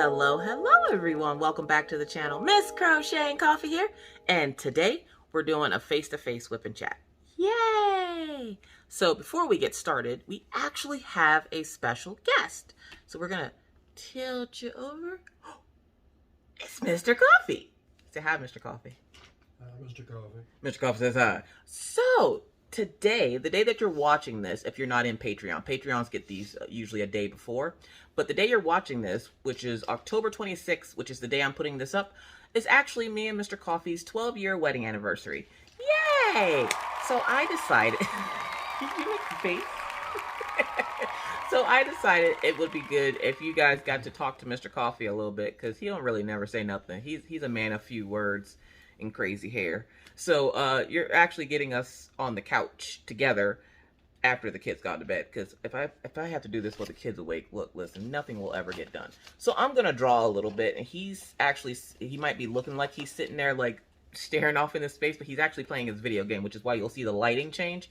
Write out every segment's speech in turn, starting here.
Hello everyone. Welcome back to the channel. Miss Crocheting Coffee here. And today we're doing a face-to-face whip and chat. Yay! So before we get started, we actually have a special guest. So we're going to tilt you over. It's Mr. Coffee. Say hi, Mr. Coffee. Mr. Coffee. Mr. Coffee says hi. So today, the day that you're watching this, if you're not in Patreons get these usually a day before. But the day you're watching this, which is October 26th, which is the day I'm putting this up, is actually me and Mr. Coffee's 12-year wedding anniversary. Yay! So I decided... Did you make a face? So I decided it would be good if you guys got to talk to Mr. Coffee a little bit, because he don't really never say nothing. He's a man of few words and crazy hair. So you're actually getting us on the couch together after the kids got to bed, because if I have to do this while the kids awake, look, listen, nothing will ever get done. So I'm gonna draw a little bit, and he might be looking like he's sitting there like staring off into space, but he's actually playing his video game, which is why you'll see the lighting change.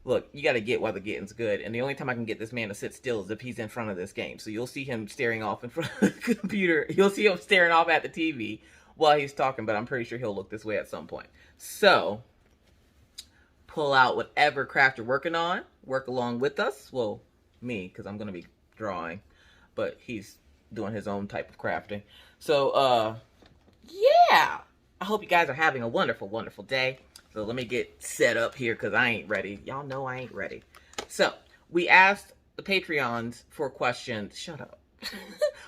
Look, you got to get while the getting's good, and the only time I can get this man to sit still is if he's in front of this game. So you'll see him staring off in front of the computer. You'll see him staring off at the TV while he's talking, but I'm pretty sure he'll look this way at some point. So pull out whatever craft you're working on. Work along with us. Well, me, because I'm going to be drawing. But he's doing his own type of crafting. So, yeah. I hope you guys are having a wonderful, wonderful day. So let me get set up here because I ain't ready. Y'all know I ain't ready. So we asked the Patreons for questions. Shut up.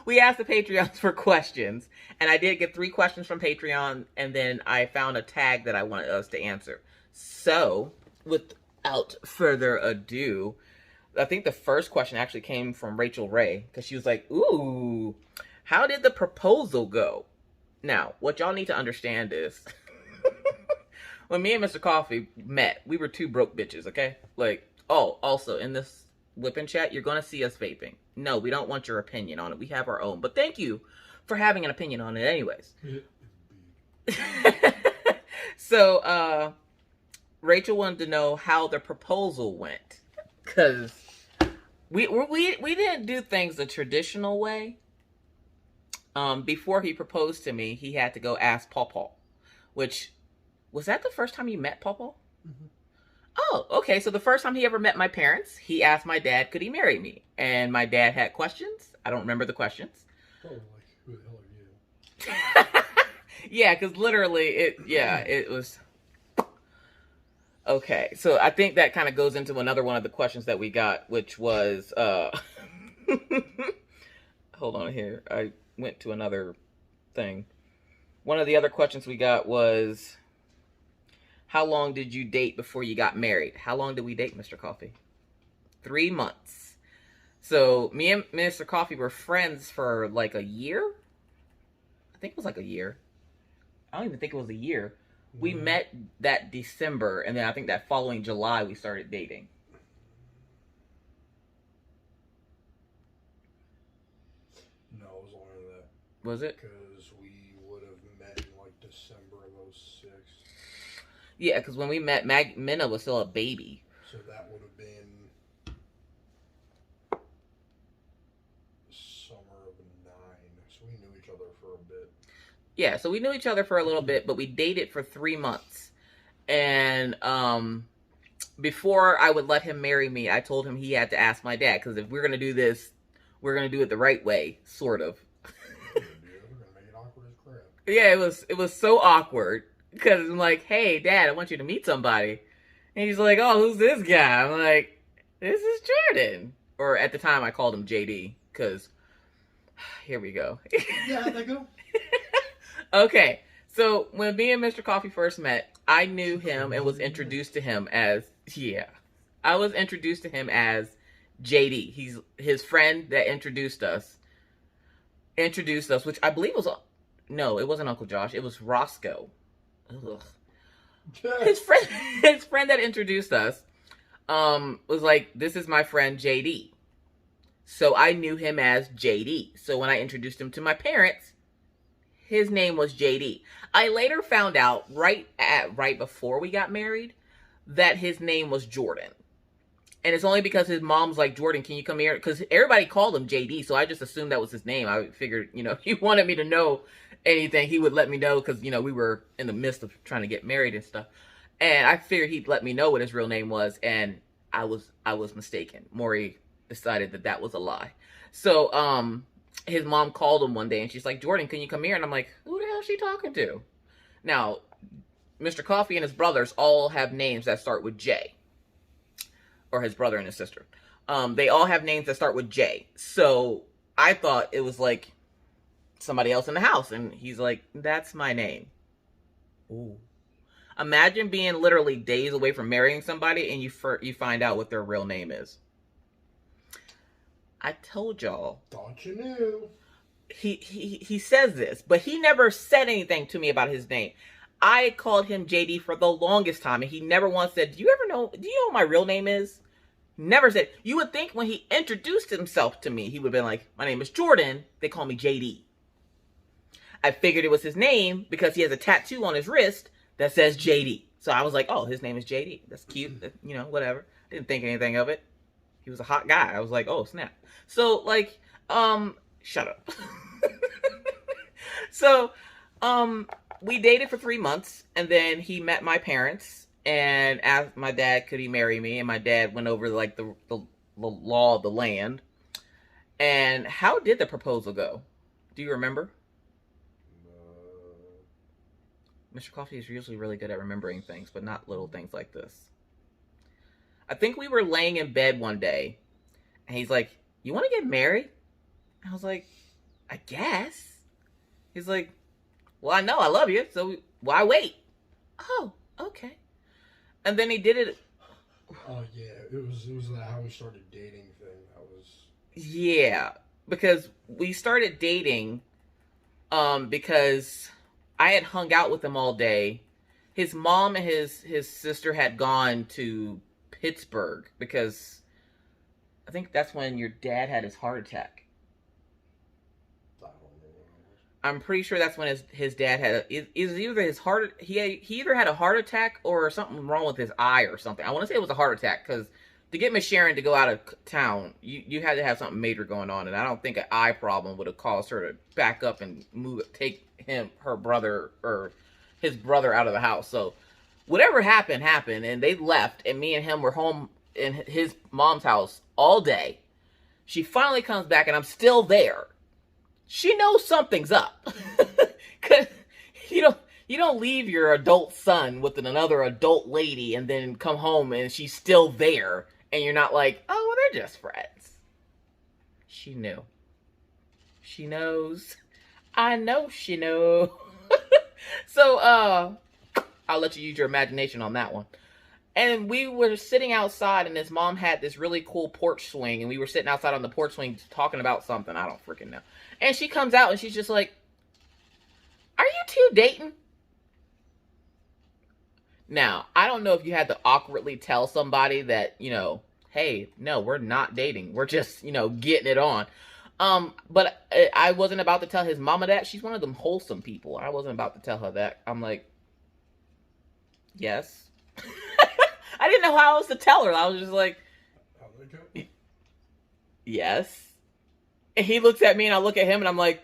We asked the Patreons for questions. And I did get 3 questions from Patreon. And then I found a tag that I wanted us to answer. So, without further ado, I think the first question actually came from Rachel Ray, because she was like, ooh, how did the proposal go? Now, what y'all need to understand is, when me and Mr. Coffee met, we were 2 broke bitches, okay? Like, oh, also, in this whip and chat, you're going to see us vaping. No, we don't want your opinion on it. We have our own. But thank you for having an opinion on it anyways. So, Rachel wanted to know how the proposal went, because we didn't do things the traditional way. Before he proposed to me, he had to go ask Pawpaw, which, was that the first time you met Pawpaw? Mm-hmm. Oh, okay. So the first time he ever met my parents, he asked my dad, could he marry me? And my dad had questions. I don't remember the questions. Oh, like, who the hell are you? Yeah, because literally, it was... Okay, so I think that kind of goes into another one of the questions that we got, which was, hold on here. I went to another thing. One of the other questions we got was, how long did you date before you got married? How long did we date, Mr. Coffee? 3 months. So me and Mr. Coffee were friends for like a year. I think it was like a year. I don't even think it was a year. We met that December, and then I think that following July we started dating. No, it was longer than that. Was it? Because we would have met in like December of 2006. Yeah, because when we met, Minna was still a baby. So that would have been summer of 9. So we knew each other for a bit. Yeah, so we knew each other for a little bit, but we dated for 3 months. And before I would let him marry me, I told him he had to ask my dad, because if we're going to do this, we're going to do it the right way, sort of. We're going to make it awkward as crap. Yeah, it was so awkward, because I'm like, hey, Dad, I want you to meet somebody. And he's like, oh, who's this guy? I'm like, this is Jordan. Or at the time, I called him JD, because here we go. Yeah, they go. Okay, so when me and Mr. Coffee first met, I knew him and was introduced to him as, I was introduced to him as JD. He's his friend that introduced us, which I believe was, no, it wasn't Uncle Josh, it was Roscoe. Ugh. His friend that introduced us, was like, this is my friend JD. So I knew him as JD. So when I introduced him to my parents, his name was JD. I later found out right before we got married that his name was Jordan. And it's only because his mom's like, Jordan, can you come here? Because everybody called him JD, so I just assumed that was his name. I figured, if he wanted me to know anything, he would let me know, because, we were in the midst of trying to get married and stuff. And I figured he'd let me know what his real name was, and I was mistaken. Maury decided that was a lie. So, his mom called him one day, and she's like, Jordan, can you come here? And I'm like, who the hell is she talking to? Now, Mr. Coffee and his brothers all have names that start with J. Or his brother and his sister. They all have names that start with J. So I thought it was like somebody else in the house. And he's like, that's my name. Ooh. Imagine being literally days away from marrying somebody and you find out what their real name is. I told y'all. Thought you knew. He says this, but he never said anything to me about his name. I called him JD for the longest time, and he never once said, do you know what my real name is? Never said. You would think when he introduced himself to me, he would have been like, my name is Jordan. They call me JD. I figured it was his name because he has a tattoo on his wrist that says JD. So I was like, oh, his name is JD. That's cute. Whatever. Didn't think anything of it. He was a hot guy. I was like, oh, snap. So, shut up. So, we dated for 3 months, and then he met my parents and asked my dad, could he marry me? And my dad went over the law of the land. And how did the proposal go? Do you remember? Mr. Coffee is usually really good at remembering things, but not little things like this. I think we were laying in bed one day, and he's like, you want to get married? I was like, I guess. He's like, well, I know I love you, so why wait? Oh, okay. And then he did it. Oh, yeah. It was how we started dating thing. Yeah, because we started dating because I had hung out with him all day. His mom and his sister had gone to Pittsburgh because I think that's when your dad had his heart attack. I'm pretty sure that's when his dad had he either had a heart attack or something wrong with his eye or something. I want to say it was a heart attack, because to get Miss Sharon to go out of town, you had to have something major going on, and I don't think an eye problem would have caused her to back up and take her brother or his brother out of the house. So whatever happened, and they left, and me and him were home in his mom's house all day. She finally comes back, and I'm still there. She knows something's up. Cause you don't leave your adult son with another adult lady and then come home and she's still there and you're not like, oh, well, they're just friends. She knew. She knows. I know she knows. So, I'll let you use your imagination on that one. And we were sitting outside, and his mom had this really cool porch swing, and we were sitting outside on the porch swing talking about something. I don't freaking know. And she comes out, and she's just like, are you two dating? Now, I don't know if you had to awkwardly tell somebody that, hey, no, we're not dating. We're just, getting it on. But I wasn't about to tell his mama that. She's one of them wholesome people. I wasn't about to tell her that. I'm like, yes. I didn't know how else to tell her. I was just like, yes. And he looks at me and I look at him and I'm like,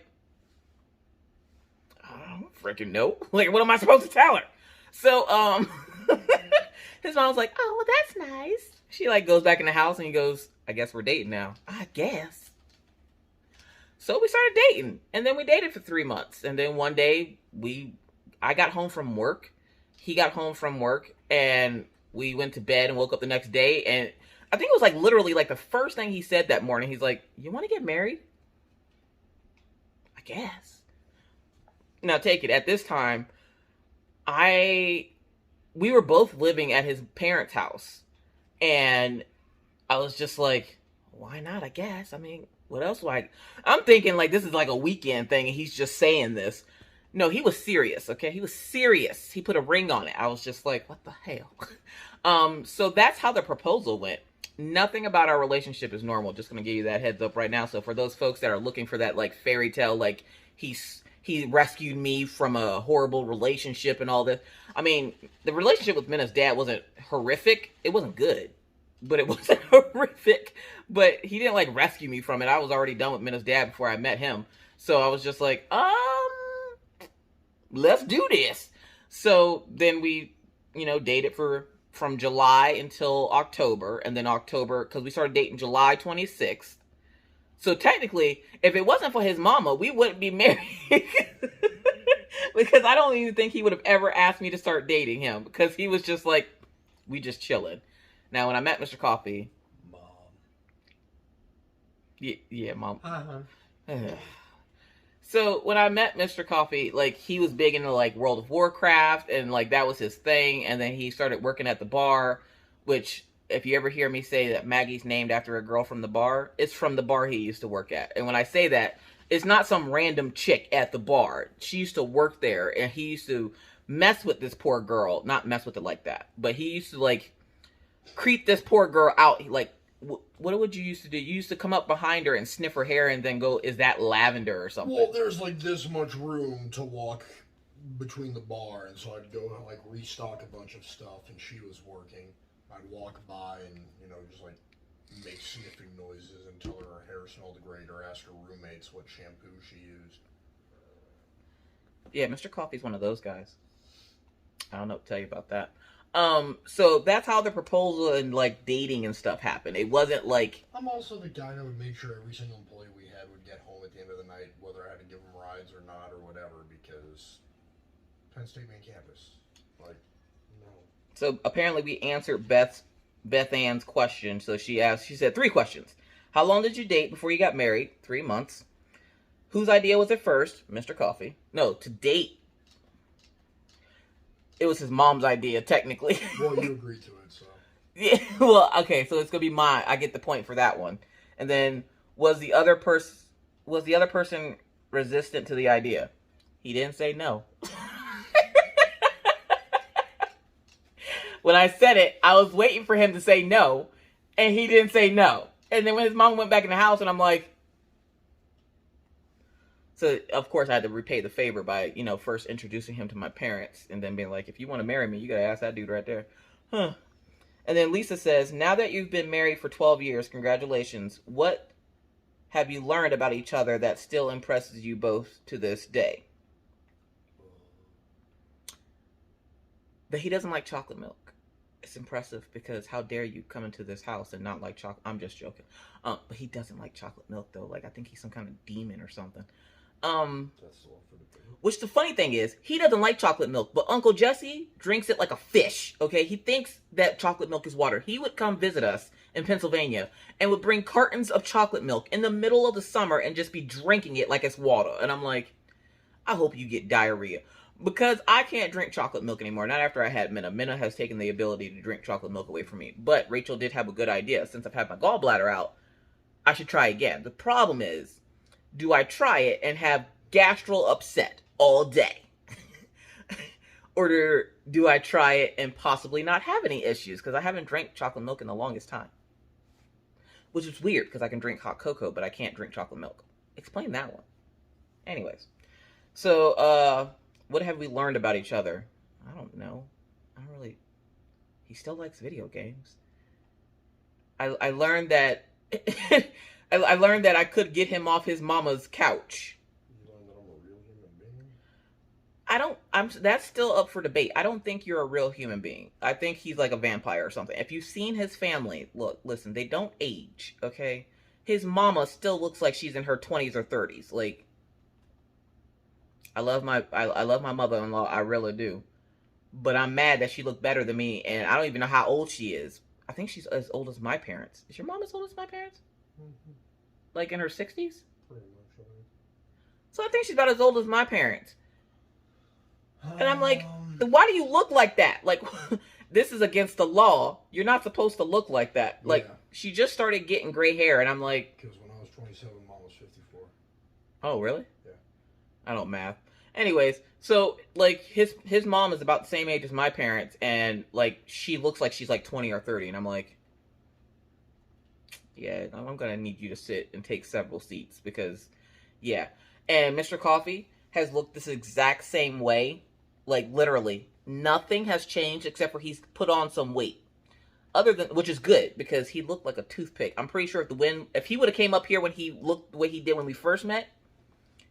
I don't freaking know. Like, what am I supposed to tell her? So, his mom's like, oh, well, that's nice. She goes back in the house and he goes, I guess we're dating now. I guess. So we started dating, and then we dated for 3 months. And then one day I got home from work. He got home from work, and we went to bed and woke up the next day, and I think it was literally the first thing he said that morning. He's like, you want to get married? I guess. Now take it. At this time, we were both living at his parents' house, and I was just like, why not? I guess. I mean, what else I'm thinking this is a weekend thing, and he's just saying this. No, he was serious, okay? He was serious. He put a ring on it. I was just like, what the hell? So that's how the proposal went. Nothing about our relationship is normal. Just going to give you that heads up right now. So for those folks that are looking for that fairy tale, he rescued me from a horrible relationship and all this. I mean, the relationship with Minna's dad wasn't horrific. It wasn't good. but it wasn't horrific. But he didn't like rescue me from it. I was already done with Minna's dad before I met him. So I was just like, let's do this. So then we, dated from July until October, and then October, because we started dating July 26th. So technically, if it wasn't for his mama, we wouldn't be married. Because I don't even think he would have ever asked me to start dating him, because he was just like, we just chilling. Now, when I met Mr. Coffee, Mom. Yeah, Mom. Uh-huh. So when I met Mr. Coffee, like, he was big into like World of Warcraft, and like that was his thing. And then he started working at the bar, which, if you ever hear me say that Maggie's named after a girl from the bar, it's from the bar he used to work at. And when I say that, it's not some random chick at the bar. She used to work there, and he used to mess with this poor girl. Not mess with it like that, but he used to like creep this poor girl out. Like, what would you used to do? You used to come up behind her and sniff her hair and then go, is that lavender or something? Well, there's like this much room to walk between the bar, and so I'd go like restock a bunch of stuff, and she was working. I'd walk by and, just like make sniffing noises and tell her hair smelled great, or ask her roommates what shampoo she used. Yeah, Mr. Coffee's one of those guys. I don't know what to tell you about that. So that's how the proposal and like dating and stuff happened. It wasn't like, I'm also the guy that would make sure every single employee we had would get home at the end of the night, whether I had to give them rides or not or whatever, because Penn State main campus, like, no. So apparently we answered Beth Ann's question. So she said 3 questions. How long did you date before you got married? 3 months. Whose idea was it first? Mr. Coffee. No, to date. It was his mom's idea, technically. Well, you agreed to it, so. Yeah, well, okay, so it's gonna be mine. I get the point for that one. And then, was the other person resistant to the idea? He didn't say no. When I said it, I was waiting for him to say no, and he didn't say no. And then when his mom went back in the house, and I'm like, so, of course, I had to repay the favor by, first introducing him to my parents and then being like, if you want to marry me, you got to ask that dude right there. Huh. And then Lisa says, now that you've been married for 12 years, congratulations. What have you learned about each other that still impresses you both to this day? That he doesn't like chocolate milk. It's impressive because how dare you come into this house and not like chocolate. I'm just joking. But he doesn't like chocolate milk, though. Like, I think he's some kind of demon or something. Which the funny thing is, he doesn't like chocolate milk, but Uncle Jesse drinks it like a fish, okay? He thinks that chocolate milk is water. He would come visit us in Pennsylvania and would bring cartons of chocolate milk in the middle of the summer and just be drinking it like it's water. And I'm like, I hope you get diarrhea. Because I can't drink chocolate milk anymore. Not after I had Minna. Minna has taken the ability to drink chocolate milk away from me. But Rachel did have a good idea. Since I've had my gallbladder out, I should try again. The problem is, do I try it and have gastral upset all day? Or do I try it and possibly not have any issues? Because I haven't drank chocolate milk in the longest time. Which is weird, because I can drink hot cocoa, but I can't drink chocolate milk. Explain that one. Anyways. So, what have we learned about each other? I don't know. He still likes video games. I learned that... I learned that I could get him off his mama's couch. You learned that I'm a real human being? That's still up for debate. I don't think you're a real human being. I think he's like a vampire or something. If you've seen his family, listen, they don't age, okay? His mama still looks like she's in her 20s or 30s. Like, I love my mother-in-law, I really do. But I'm mad that she looked better than me, and I don't even know how old she is. I think she's as old as my parents. Is your mom as old as my parents? Mm-hmm. Like in her 60s? Pretty much, right. So I think she's about as old as my parents. And I'm like, why do you look like that? Like, this is against the law. You're not supposed to look like that. Like, she just started getting gray hair, and I'm like... Because when I was 27, Mom was 54. Oh, really? Yeah. I don't math. Anyways, so, like, his mom is about the same age as my parents, and, like, she looks like she's, like, 20 or 30, and I'm like... Yeah, I'm going to need you to sit and take several seats because, yeah. And Mr. Coffee has looked this exact same way. Like, literally, nothing has changed except for he's put on some weight. other than, which is good because he looked like a toothpick. I'm pretty sure if he would have came up here when he looked the way he did when we first met,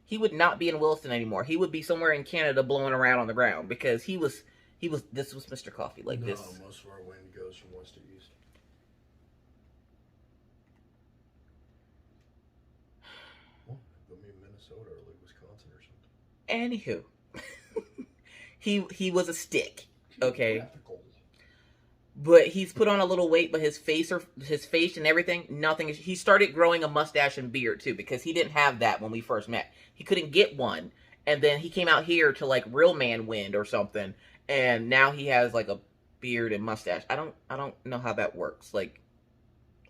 he would not be in Williston anymore. He would be somewhere in Canada blowing around on the ground because this was Mr. Coffee like no, this. Most of our wind goes from west to east. Well, put me in Minnesota or like Wisconsin or something. Anywho, he was a stick, okay? But he's put on a little weight, but his face and everything, nothing. He started growing a mustache and beard too because he didn't have that when we first met. He couldn't get one, and then he came out here to like Real Man Wind or something, and now he has like a beard and mustache. I don't know how that works. Like,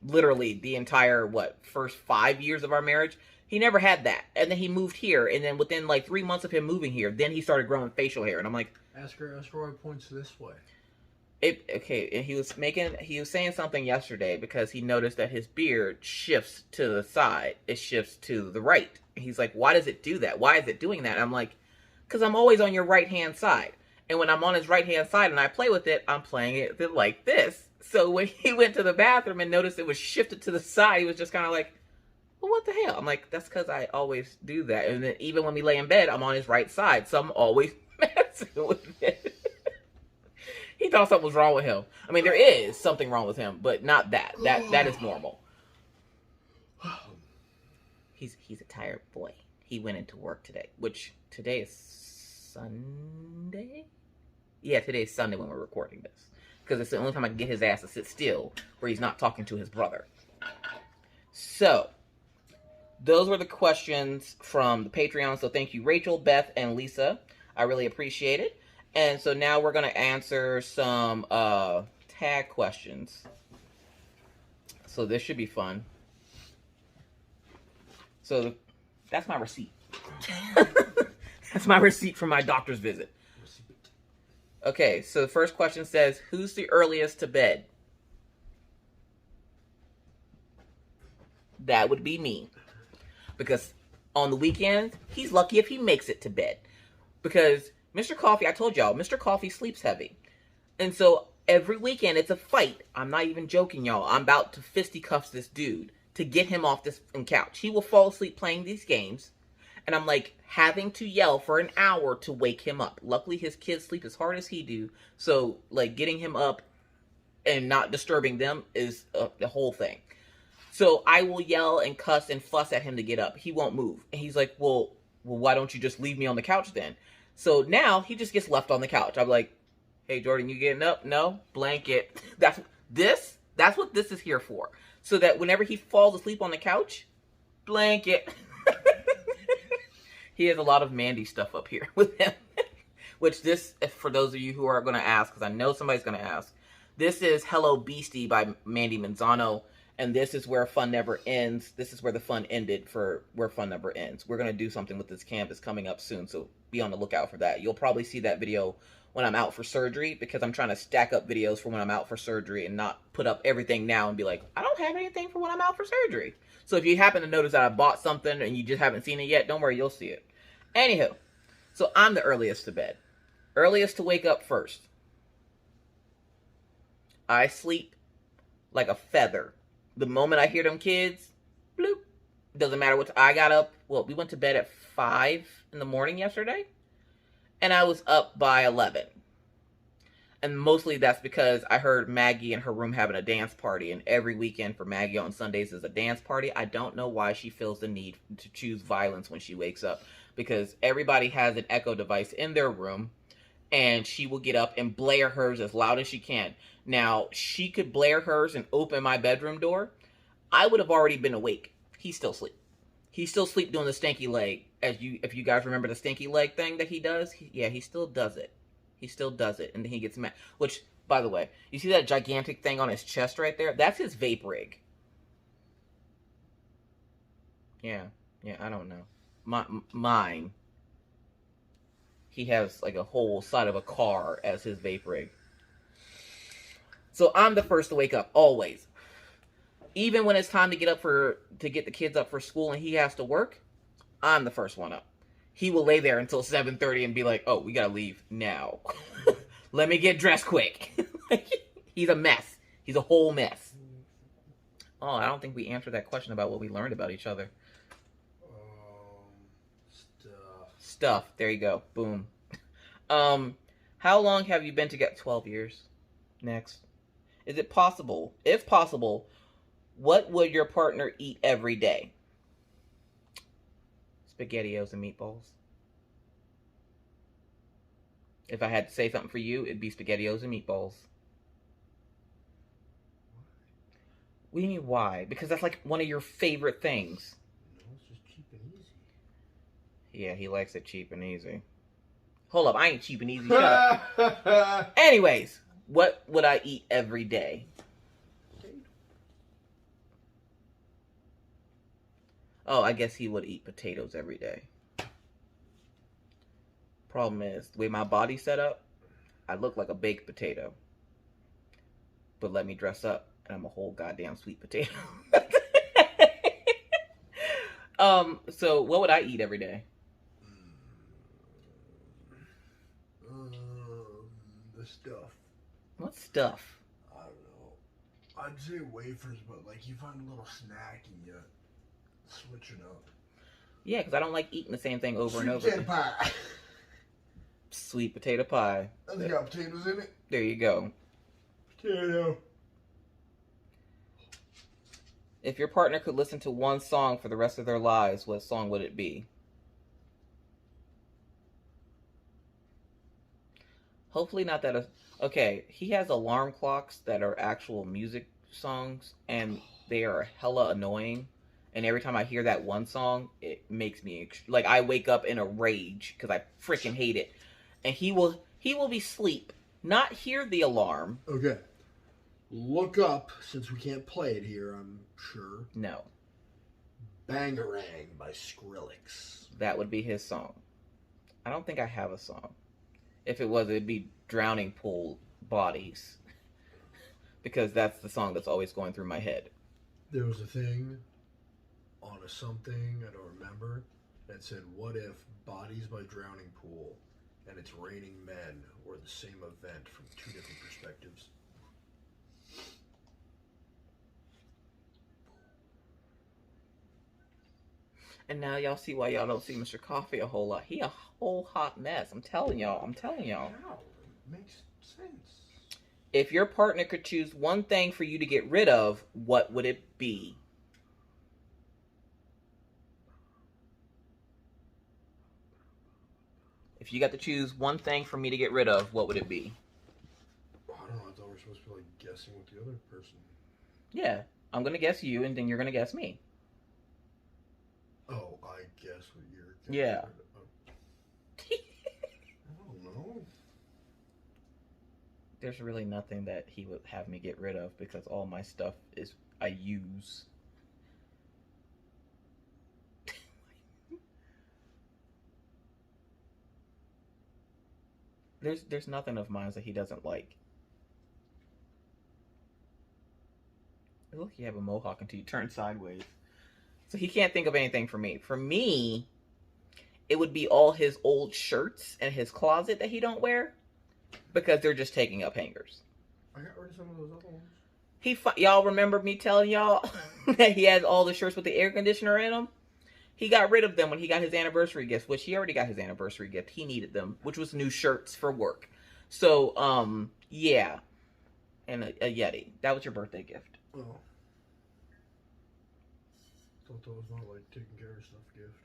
literally the entire first 5 years of our marriage, he never had that, and then he moved here, and then within like 3 months of him moving here, then he started growing facial hair, and I'm like, ask Roy points this way. Okay, and he was saying something yesterday because he noticed that his beard shifts to the side. It shifts to the right. He's like, why does it do that? Why is it doing that? I'm like, because I'm always on your right-hand side. And when I'm on his right-hand side and I play with it, I'm playing it like this. So when he went to the bathroom and noticed it was shifted to the side, he was just kind of like, well, what the hell? I'm like, that's because I always do that. And then even when we lay in bed, I'm on his right side. So I'm always messing with it. He thought something was wrong with him. I mean, there is something wrong with him, but not that. That is normal. He's a tired boy. He went into work today, which today is Sunday? Yeah, today is Sunday when we're recording this. Because it's the only time I can get his ass to sit still where he's not talking to his brother. So, those were the questions from the Patreon. So thank you, Rachel, Beth, and Lisa. I really appreciate it. And so now we're going to answer some tag questions. So this should be fun. So that's my receipt. That's my receipt from my doctor's visit. Okay, so the first question says, who's the earliest to bed? That would be me. Because on the weekends, he's lucky if he makes it to bed. Because Mr. Coffee, I told y'all, Mr. Coffee sleeps heavy. And so every weekend it's a fight. I'm not even joking, y'all. I'm about to fisticuffs this dude to get him off this couch. He will fall asleep playing these games. And I'm like having to yell for an hour to wake him up. Luckily, his kids sleep as hard as he do. So like getting him up and not disturbing them is the whole thing. So I will yell and cuss and fuss at him to get up. He won't move. And he's like, well, why don't you just leave me on the couch then? So now he just gets left on the couch. I'm like, hey, Jordan, you getting up? No? Blanket. That's what this is here for. So that whenever he falls asleep on the couch, blanket. He has a lot of Mandy stuff up here with him. Which this, for those of you who are going to ask, because I know somebody's going to ask, this is Hello Beastie by Mandy Manzano. And this is where fun never ends. This is where the fun ended for where fun never ends. We're going to do something with this canvas coming up soon, so be on the lookout for that. You'll probably see that video when I'm out for surgery because I'm trying to stack up videos for when I'm out for surgery and not put up everything now and be like, I don't have anything for when I'm out for surgery. So if you happen to notice that I bought something and you just haven't seen it yet, don't worry, you'll see it. Anywho, so I'm the earliest to bed. Earliest to wake up first. I sleep like a feather. The moment I hear them kids, bloop. Doesn't matter what I got up. Well, we went to bed at 5 in the morning yesterday. And I was up by 11. And mostly that's because I heard Maggie in her room having a dance party. And every weekend for Maggie on Sundays is a dance party. I don't know why she feels the need to choose violence when she wakes up. Because everybody has an echo device in their room. And she will get up and blare hers as loud as she can. Now, she could blare hers and open my bedroom door. I would have already been awake. He's still asleep. He's still asleep doing the stanky leg. If you guys remember the stanky leg thing that he does, he still does it. He still does it, and then he gets mad. Which, by the way, you see that gigantic thing on his chest right there? That's his vape rig. Yeah, I don't know. Mine. He has like a whole side of a car as his vape rig. So I'm the first to wake up, always. Even when it's time to get the kids up for school and he has to work, I'm the first one up. He will lay there until 7:30 and be like, oh, we gotta leave now. Let me get dressed quick. He's a mess. He's a whole mess. Oh, I don't think we answered that question about what we learned about each other. Stuff. There you go. Boom. How long have you been together? 12 years. Next. Is it possible? If possible, what would your partner eat every day? SpaghettiOs and meatballs. If I had to say something for you, it'd be SpaghettiOs and meatballs. What do you mean why? Because that's like one of your favorite things. No, it's just cheap and easy. Yeah, he likes it cheap and easy. Hold up, I ain't cheap and easy. Shut up. Anyways, what would I eat every day? Oh, I guess he would eat potatoes every day. Problem is, the way my body's set up, I look like a baked potato. But let me dress up, and I'm a whole goddamn sweet potato. So what would I eat every day? The stuff. What stuff? I don't know. I'd say wafers, but like you find a little snack and you switch it up. Yeah, because I don't like eating the same thing over and over. Sweet potato pie. Sweet potato pie. It's got potatoes in it. There you go. Potato. If your partner could listen to one song for the rest of their lives, what song would it be? Hopefully not that. Okay, he has alarm clocks that are actual music songs, and they are hella annoying. And every time I hear that one song, it makes me like I wake up in a rage because I freaking hate it. And he will be asleep, not hear the alarm. Okay. Look up, since we can't play it here, I'm sure. No. Bangarang by Skrillex. That would be his song. I don't think I have a song. If it was, it'd be Drowning Pool Bodies. Because that's the song that's always going through my head. There was a thing on a something, I don't remember, that said, what if Bodies by Drowning Pool and It's Raining Men were the same event from two different perspectives? And now y'all see why y'all don't see Mr. Coffee a whole lot. He a whole hot mess. I'm telling y'all. How? It makes sense. If your partner could choose one thing for you to get rid of, what would it be? If you got to choose one thing for me to get rid of, what would it be? I don't know. I thought we were supposed to be like guessing with the other person. Yeah. I'm going to guess you, and then you're going to guess me. Oh, I guess what you're... Yeah. I don't know. There's really nothing that he would have me get rid of because all my stuff is I use. There's nothing of mine that he doesn't like. Look, you have a mohawk until you turn sideways. So he can't think of anything for me. For me, it would be all his old shirts and his closet that he don't wear because they're just taking up hangers. I got rid of some of those other ones. Y'all remember me telling y'all that he has all the shirts with the air conditioner in them? He got rid of them when he got his anniversary gift, which he already got his anniversary gift. He needed them, which was new shirts for work. So, yeah. And a Yeti. That was your birthday gift. Oh. Thought that was not like taking care of stuff gift.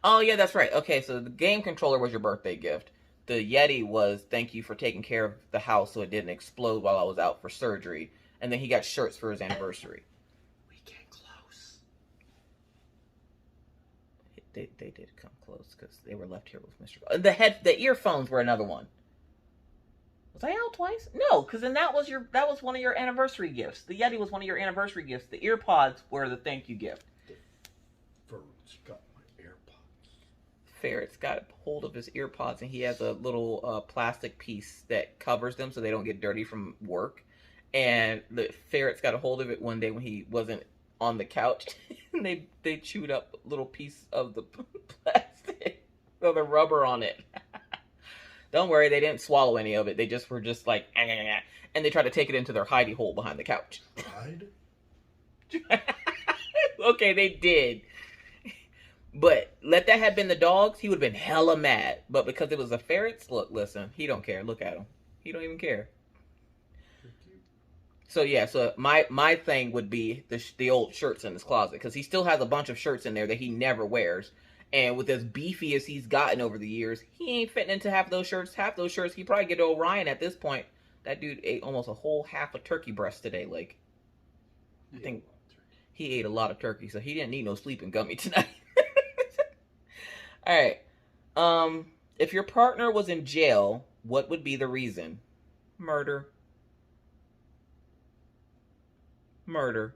Oh, yeah, that's right. Okay, so the game controller was your birthday gift. The Yeti was thank you for taking care of the house so it didn't explode while I was out for surgery. And then he got shirts for his anniversary. We came close. They did come close because they were left here with Mr. The earphones were another one. Was I out twice? No, because then that was one of your anniversary gifts. The Yeti was one of your anniversary gifts. The earpods were the thank you gift. Ferret's got my AirPods. Ferret's got hold of his earpods and he has a little plastic piece that covers them so they don't get dirty from work. And the Ferret's got a hold of it one day when he wasn't on the couch. And they chewed up a little piece of the plastic, or the rubber on it. Don't worry, they didn't swallow any of it. They just were just like, and they try to take it into their hidey hole behind the couch. Hide? Okay, they did. But let that have been the dogs, he would have been hella mad. But because it was the ferrets, look, listen, he don't care. Look at him. He don't even care. So yeah, so my thing would be the old shirts in his closet, because he still has a bunch of shirts in there that he never wears. And with as beefy as he's gotten over the years, he ain't fitting into half those shirts. Half those shirts, he probably get to Orion at this point. That dude ate almost a whole half a turkey breast today. Like, I think he ate a lot of turkey, so he didn't need no sleeping gummy tonight. All right. If your partner was in jail, what would be the reason? Murder. Murder.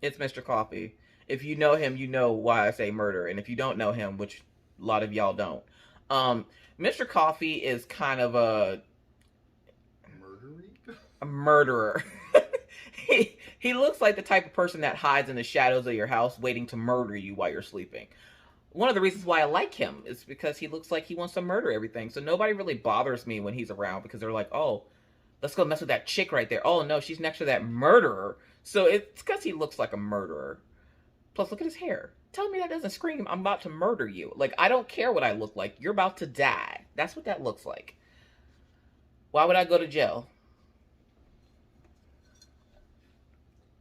It's Mr. Coffee. If you know him, you know why I say murder. And if you don't know him, which a lot of y'all don't, Mr. Coffee is kind of a murderer. He looks like the type of person that hides in the shadows of your house waiting to murder you while you're sleeping. One of the reasons why I like him is because he looks like he wants to murder everything. So nobody really bothers me when he's around, because they're like, oh, let's go mess with that chick right there. Oh, no, she's next to that murderer. So it's because he looks like a murderer. Plus, look at his hair. Tell me that doesn't scream, I'm about to murder you. Like, I don't care what I look like. You're about to die. That's what that looks like. Why would I go to jail?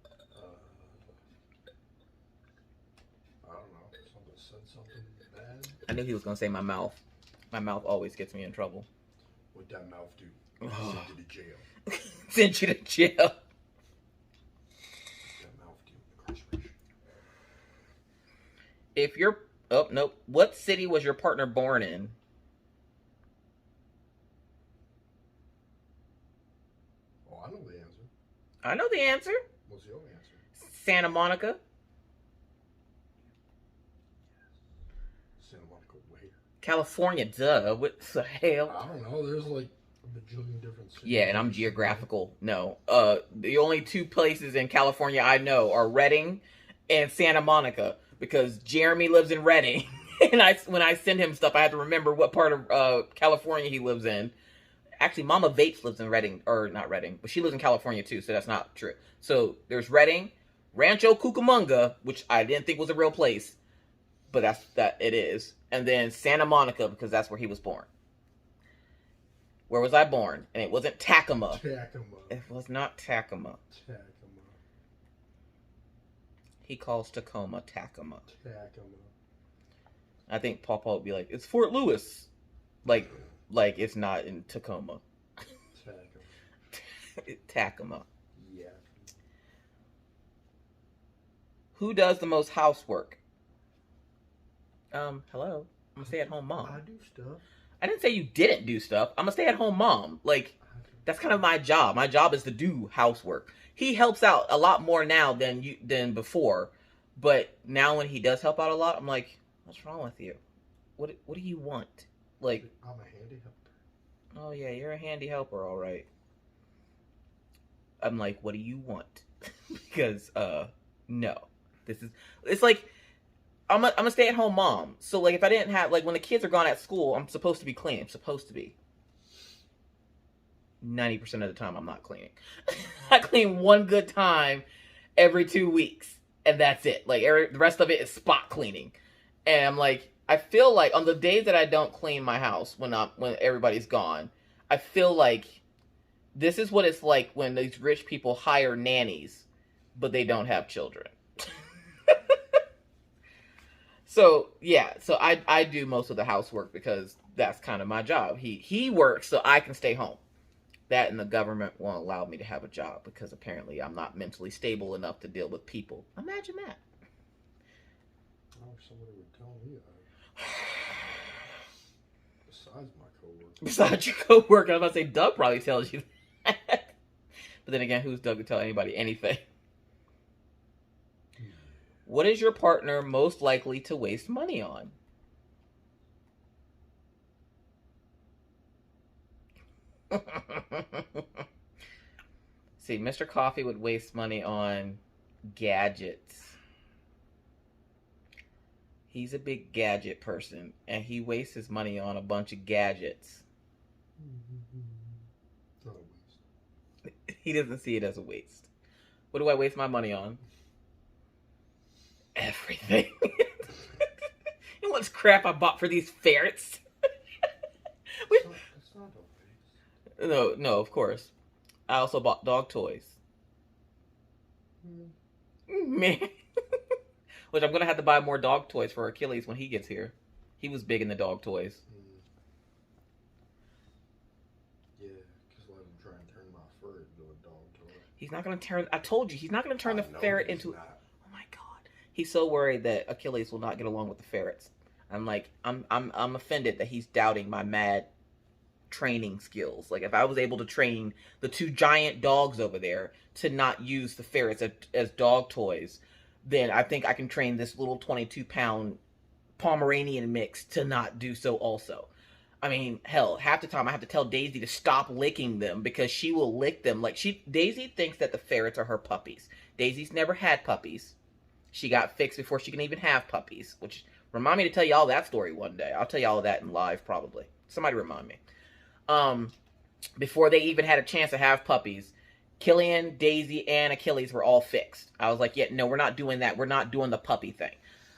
I don't know. Someone said something bad. I knew he was going to say my mouth. My mouth always gets me in trouble. What'd that mouth do? Send you to jail. Send you to jail. If you're... Oh, nope. What city was your partner born in? Oh, I know the answer. I know the answer. What's your answer? Santa Monica. Santa Monica where? California, duh. What the hell? I don't know. There's like a bajillion different cities. Yeah, and I'm geographical. No. The only two places in California I know are Redding and Santa Monica. Because Jeremy lives in Redding, and when I send him stuff, I have to remember what part of California he lives in. Actually, Mama Vapes lives in Redding, or not Redding, but she lives in California too, so that's not true. So there's Redding, Rancho Cucamonga, which I didn't think was a real place, but it is, and then Santa Monica, because that's where he was born. Where was I born? And it wasn't Tacoma. It was not Tacoma. He calls Tacoma Tacoma. I think Papa would be like, it's Fort Lewis. Like it's not in Tacoma. Tacoma. Yeah. Who does the most housework? Hello? I'm a stay-at-home mom. I do stuff. I didn't say you didn't do stuff. I'm a stay-at-home mom. Like, that's kind of my job. My job is to do housework. He helps out a lot more now than before, but now when he does help out a lot, I'm like, what's wrong with you? What do you want? Like, I'm a handy helper. Oh yeah, you're a handy helper, all right. I'm like, what do you want? Because no, it's like I'm a stay-at-home mom, so like if I didn't have, like, when the kids are gone at school, I'm supposed to be clean. I'm supposed to be. 90% of the time, I'm not cleaning. I clean one good time every 2 weeks, and that's it. Like, the rest of it is spot cleaning. And I'm like, I feel like on the days that I don't clean my house, when everybody's gone, I feel like this is what it's like when these rich people hire nannies, but they don't have children. So yeah, so I do most of the housework because that's kind of my job. He works so I can stay home. That, and the government won't allow me to have a job because apparently I'm not mentally stable enough to deal with people. Imagine that. I wish somebody would tell me that. Besides my coworker. Besides your coworker, I was about to say Doug probably tells you that. But then again, who's Doug to tell anybody anything? What is your partner most likely to waste money on? See, Mr. Coffee would waste money on gadgets. He's a big gadget person, and he wastes his money on a bunch of gadgets. Oh, He doesn't see it as a waste. What do I waste my money on? Everything. You know what's crap I bought for these ferrets? It's not a waste. No, of course. I also bought dog toys. Man. Which I'm going to have to buy more dog toys for Achilles when he gets here. He was big in the dog toys. Yeah, because let him try and turn my ferret into a dog toy. He's not going to turn... I told you, he's not going to turn the ferret into... Not. Oh my God. He's so worried that Achilles will not get along with the ferrets. I'm like, I'm offended that he's doubting my mad training skills. Like, if I was able to train the two giant dogs over there to not use the ferrets as dog toys, then I think I can train this little 22-pound Pomeranian mix to not do so also. I mean, hell, half the time I have to tell Daisy to stop licking them because she will lick them. Like, Daisy thinks that the ferrets are her puppies. Daisy's never had puppies. She got fixed before she can even have puppies, which remind me to tell y'all that story one day. I'll tell y'all that in live, probably. Somebody remind me. Before they even had a chance to have puppies, Killian, Daisy, and Achilles were all fixed. I was like, yeah, no, we're not doing that. We're not doing the puppy thing.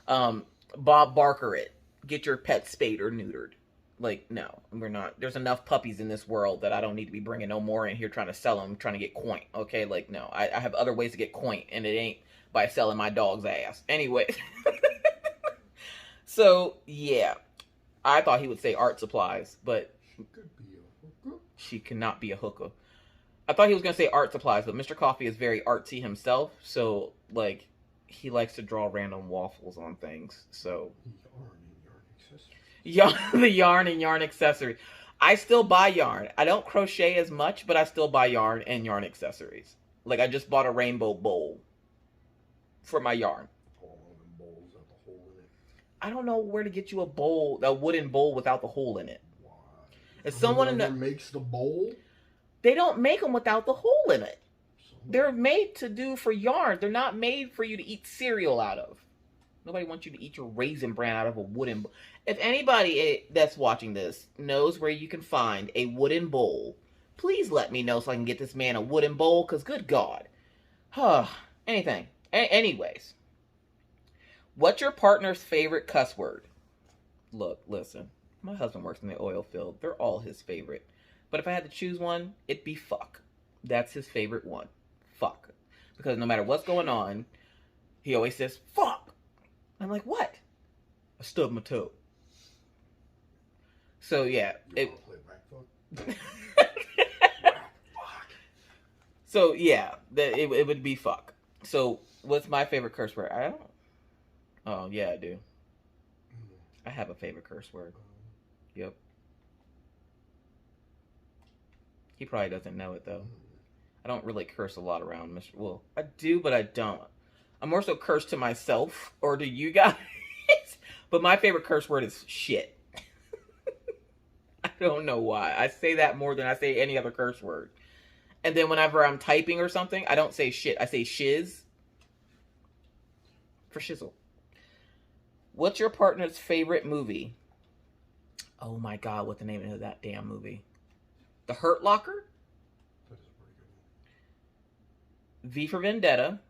Bob Barker it. Get your pet spayed or neutered. Like, no, we're not. There's enough puppies in this world that I don't need to be bringing no more in here trying to sell them, trying to get coin. Okay, like, no. I have other ways to get coin, and it ain't by selling my dog's ass. Anyway. So, yeah. I thought he would say art supplies, but She could be a hooker. She cannot be a hooker. I thought he was going to say art supplies, but Mr. Coffee is very artsy himself, so, like, he likes to draw random waffles on things, so... The yarn and yarn accessories. I still buy yarn. I don't crochet as much, but I still buy yarn and yarn accessories. Like, I just bought a rainbow bowl for my yarn. All of them bowls have a hole in it. I don't know where to get you a wooden bowl without the hole in it. Why? If someone in the... makes the bowl? They don't make them without the hole in it. They're made to do for yarn. They're not made for you to eat cereal out of. Nobody wants you to eat your Raisin Bran out of a wooden bowl. If anybody that's watching this knows where you can find a wooden bowl, please let me know so I can get this man a wooden bowl, because good God. Anything. Anyways. What's your partner's favorite cuss word? Look, listen. My husband works in the oil field. They're all his favorite. But if I had to choose one, it'd be fuck. That's his favorite one. Fuck. Because no matter what's going on, he always says, fuck. I'm like, what? I stubbed my toe. So, yeah. You want to play back fuck? So, yeah. It would be fuck. So, what's my favorite curse word? I don't... Oh, yeah, I do. I have a favorite curse word. Yep. He probably doesn't know it, though. I don't really curse a lot around Mr. Well, I do, but I don't. I'm more so cursed to myself or to you guys. But my favorite curse word is shit. I don't know why. I say that more than I say any other curse word. And then whenever I'm typing or something, I don't say shit. I say shiz. For shizzle. What's your partner's favorite movie? Oh my God, what's the name of that damn movie? The Hurt Locker? That is a pretty good one. V for Vendetta.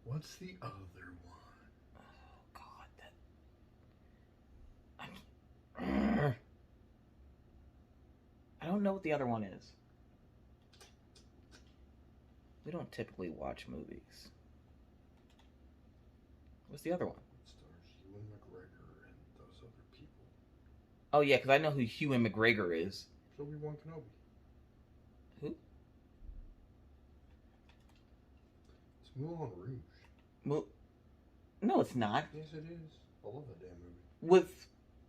What's the other one? Oh God, I don't know what the other one is. We don't typically watch movies. What's the other one? It stars Ewan McGregor and those other people. Oh yeah, because I know who Ewan McGregor is. Obi-Wan Kenobi. Who? It's Moulin Rouge. No, it's not. Yes, it is. I love that damn movie.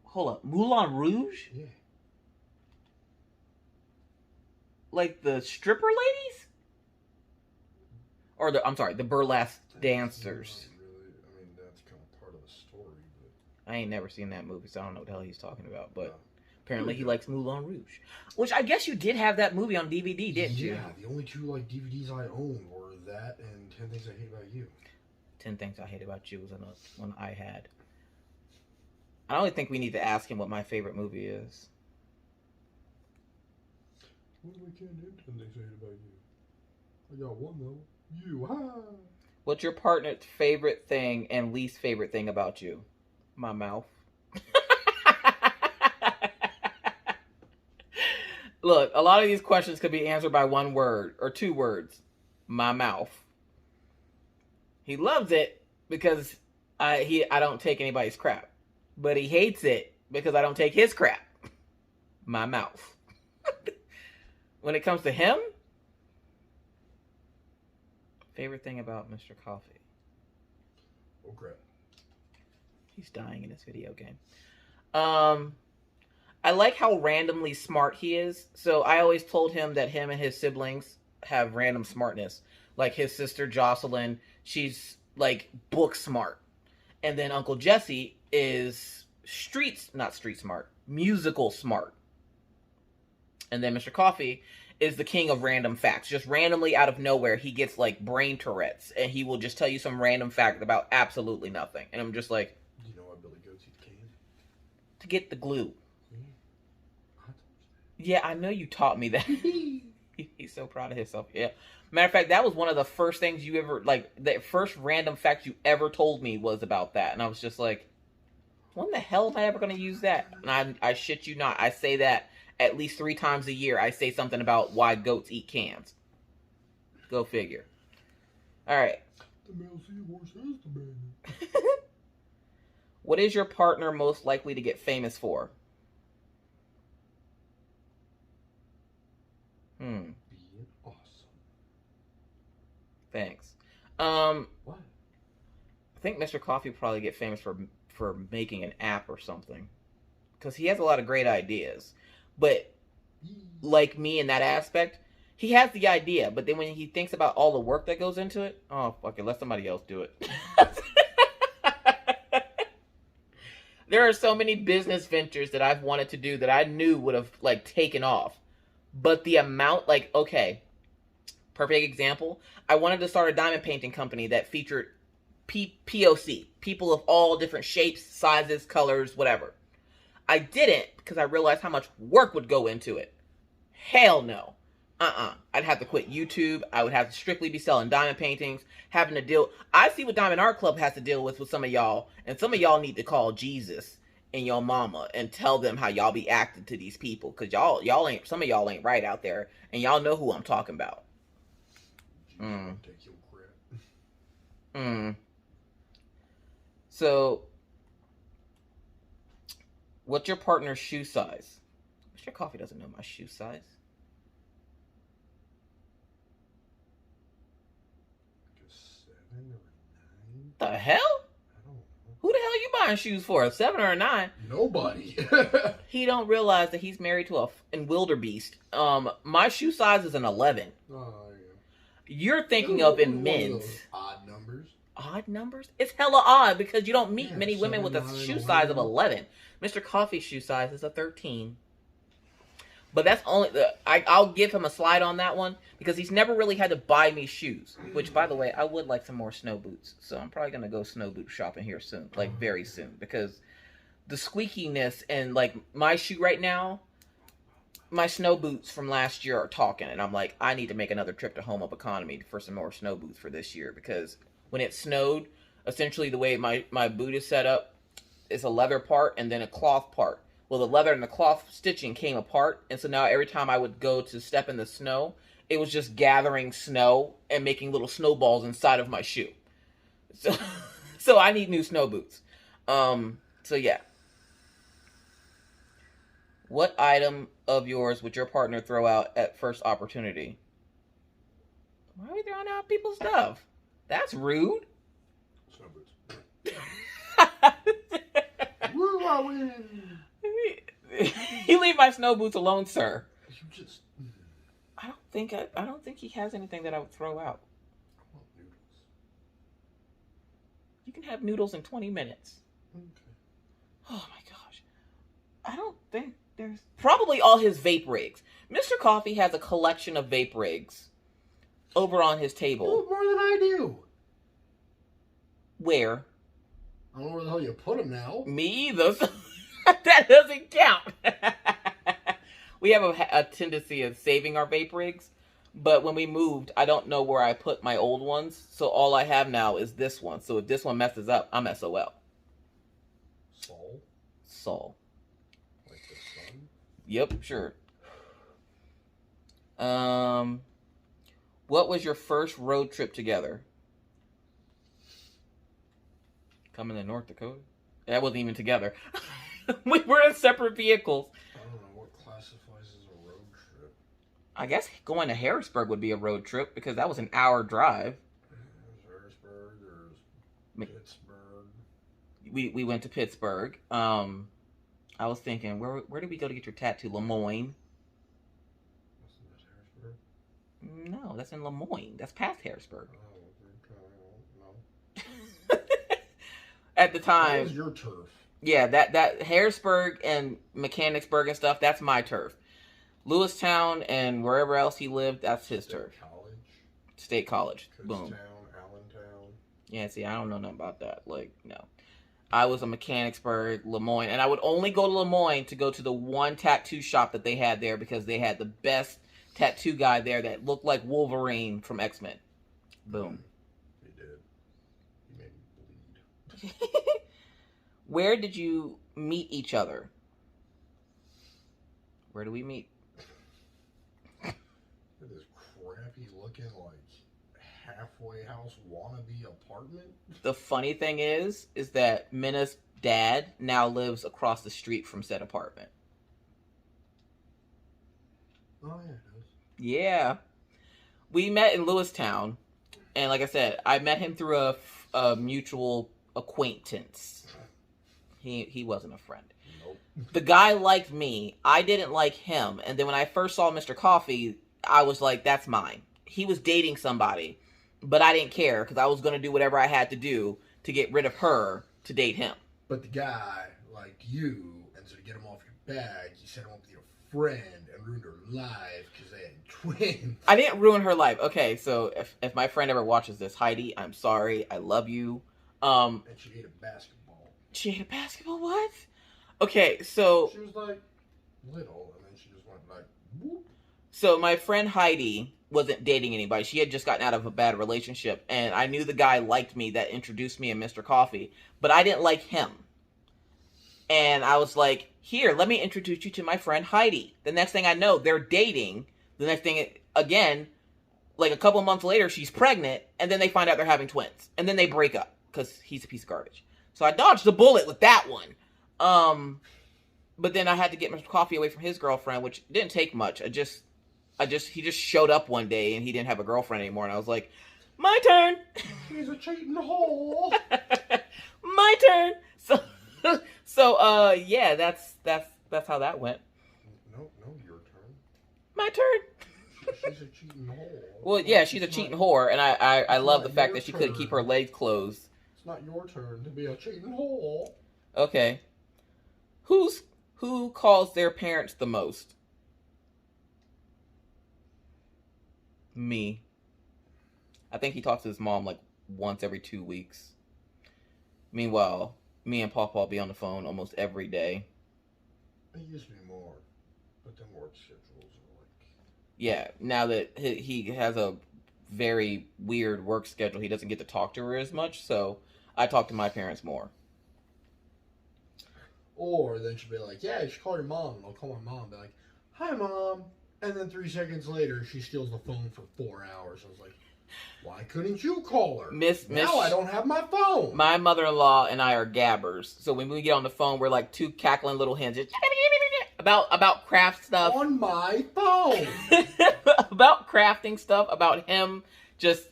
Hold up, Moulin Rouge? Yeah. Like the stripper ladies? Or the burlesque dancers. Really, I mean, that's kind of part of the story, but... I ain't never seen that movie, so I don't know what the hell he's talking about, but apparently he likes Moulin Rouge. Which I guess you did have that movie on DVD, didn't you? Yeah, the only two DVDs I own were that and 10 Things I Hate About You. 10 Things I Hate About You was one I had. I only think we need to ask him what my favorite movie is. What do we can't do things saying about you? I got one though. You, ha! What's your partner's favorite thing and least favorite thing about you? My mouth. Look, a lot of these questions could be answered by one word or two words. My mouth. He loves it because I don't take anybody's crap. But he hates it because I don't take his crap. My mouth. When it comes to him, favorite thing about Mr. Coffee. Oh crap. He's dying in this video game. I like how randomly smart he is. So I always told him that him and his siblings have random smartness. Like his sister Jocelyn, she's like book smart. And then Uncle Jesse is not street smart, musical smart. And then Mr. Coffee is the king of random facts. Just randomly out of nowhere, he gets like brain Tourette's. And he will just tell you some random fact about absolutely nothing. And I'm just like... Do you know why Billy Goats eat candy? To get the glue. Yeah, yeah, I know you taught me that. He's so proud of himself. Yeah. Matter of fact, that was one of the first things you ever... Like, the first random fact you ever told me was about that. And I was just like, when the hell am I ever going to use that? And I shit you not. I say that at least 3 times a year. I say something about why goats eat cans. Go figure. All right. The male seahorse has the baby. What is your partner most likely to get famous for? Being awesome. Thanks. What? I think Mr. Coffee would probably get famous for making an app or something. Because he has a lot of great ideas. But, like me in that aspect, he has the idea. But then when he thinks about all the work that goes into it, oh, fuck it, let somebody else do it. There are so many business ventures that I've wanted to do that I knew would have, like, taken off. But the amount, like, okay, perfect example. I wanted to start a diamond painting company that featured POC, people of all different shapes, sizes, colors, whatever. I didn't because I realized how much work would go into it. Hell no. I'd have to quit YouTube. I would have to strictly be selling diamond paintings, having to deal... I see what Diamond Art Club has to deal with some of y'all, and some of y'all need to call Jesus and your mama and tell them how y'all be acting to these people, because some of y'all ain't right out there, and y'all know who I'm talking about. Take your crap. So, what's your partner's shoe size? Mr. Coffee doesn't know my shoe size. Like a 7 or a 9? The hell? I don't know. Who the hell are you buying shoes for? A 7 or a 9? Nobody. He don't realize that he's married to in wildebeest. My shoe size is an 11. Oh, yeah. You're thinking of in men's. Odd numbers. Odd numbers? It's hella odd because you don't meet many women 7, with a 9, shoe size of 11. 11. Mr. Coffee's shoe size is a 13. But that's only... I'll give him a slide on that one because he's never really had to buy me shoes. Which, by the way, I would like some more snow boots. So I'm probably going to go snow boot shopping here soon. Like, very soon. Because the squeakiness and, like, my shoe right now... My snow boots from last year are talking. And I'm like, I need to make another trip to Home Up Economy for some more snow boots for this year. Because when it snowed, essentially the way my boot is set up is a leather part and then a cloth part. Well, the leather and the cloth stitching came apart. And so now every time I would go to step in the snow, it was just gathering snow and making little snowballs inside of my shoe. So I need new snow boots. So yeah. What item of yours would your partner throw out at first opportunity? Why are we throwing out people's stuff? That's rude. Snow boots. Woo, I win. You leave my snow boots alone, sir. You just... I don't think he has anything that I would throw out. I want noodles. You can have noodles in 20 minutes. Okay. Oh my gosh. I don't think there's... Probably all his vape rigs. Mr. Coffee has a collection of vape rigs over on his table. You know more than I do. Where? I don't know where the hell you put them now. Me either. That doesn't count. we have a tendency of saving our vape rigs, but when we moved, I don't know where I put my old ones, so all I have now is this one. So if this one messes up, I'm SOL. Sol. Like the sun? Yep, sure. What was your first road trip together? Coming to North Dakota? That wasn't even together. We were in separate vehicles. I don't know what classifies as a road trip. I guess going to Harrisburg would be a road trip because that was an hour drive. There's Harrisburg, there's Pittsburgh. We went to Pittsburgh. I was thinking, where did we go to get your tattoo? Lemoyne. Wasn't that Harrisburg? No, that's in Lemoyne. That's past Harrisburg. Oh, no. At the time. That was your turf. Yeah, that Harrisburg and Mechanicsburg and stuff, that's my turf. Lewistown and wherever else he lived, that's his turf. State College. Boom. Allentown. Yeah, see, I don't know nothing about that. Like, no. I was a Mechanicsburg, Lemoyne, and I would only go to Lemoyne to go to the one tattoo shop that they had there because they had the best tattoo guy there that looked like Wolverine from X-Men. Boom. He did. He made me bleed. Where did you meet each other? Where do we meet? This crappy looking, like, halfway house wannabe apartment. The funny thing is that Minna's dad now lives across the street from said apartment. Oh, yeah, it does. Yeah. We met in Lewistown, and like I said, I met him through a mutual acquaintance. He wasn't a friend. Nope. The guy liked me. I didn't like him. And then when I first saw Mr. Coffee, I was like, that's mine. He was dating somebody, but I didn't care because I was going to do whatever I had to do to get rid of her to date him. But the guy liked you, and so to get him off your back, you set him up with your friend and ruined her life because they had twins. I didn't ruin her life. Okay, so if my friend ever watches this, Heidi, I'm sorry. I love you. And she ate a basketball. She ate a basketball? What? Okay, so... She was, like, little, and then she just went, like, whoop. So my friend Heidi wasn't dating anybody. She had just gotten out of a bad relationship, and I knew the guy liked me that introduced me and Mr. Coffee, but I didn't like him. And I was like, here, let me introduce you to my friend Heidi. The next thing I know, they're dating. The next thing, again, like a couple months later, she's pregnant, and then they find out they're having twins. And then they break up, because he's a piece of garbage. So I dodged the bullet with that one. But then I had to get Mr. Coffee away from his girlfriend, which didn't take much. He just showed up one day and he didn't have a girlfriend anymore. And I was like, my turn. He's a cheating whore. My turn. So yeah, that's how that went. No, your turn. My turn. She's a cheating whore. Well, yeah, she's a cheating whore, and I love the fact that she couldn't keep her legs closed. It's not your turn to be a cheating whore. Okay. Who calls their parents the most? Me. I think he talks to his mom like once every 2 weeks. Meanwhile, me and Pawpaw be on the phone almost every day. It used to be more, but then work schedules are like... Yeah, now that he has a very weird work schedule, he doesn't get to talk to her as much, so I talk to my parents more. Or then she'll be like, yeah, you should call your mom. And I'll call my mom and be like, hi, Mom. And then 3 seconds later, she steals the phone for 4 hours. I was like, why couldn't you call her? Now I don't have my phone. My mother-in-law and I are gabbers. So when we get on the phone, we're like two cackling little hens. About craft stuff. On my phone. About crafting stuff. About him just...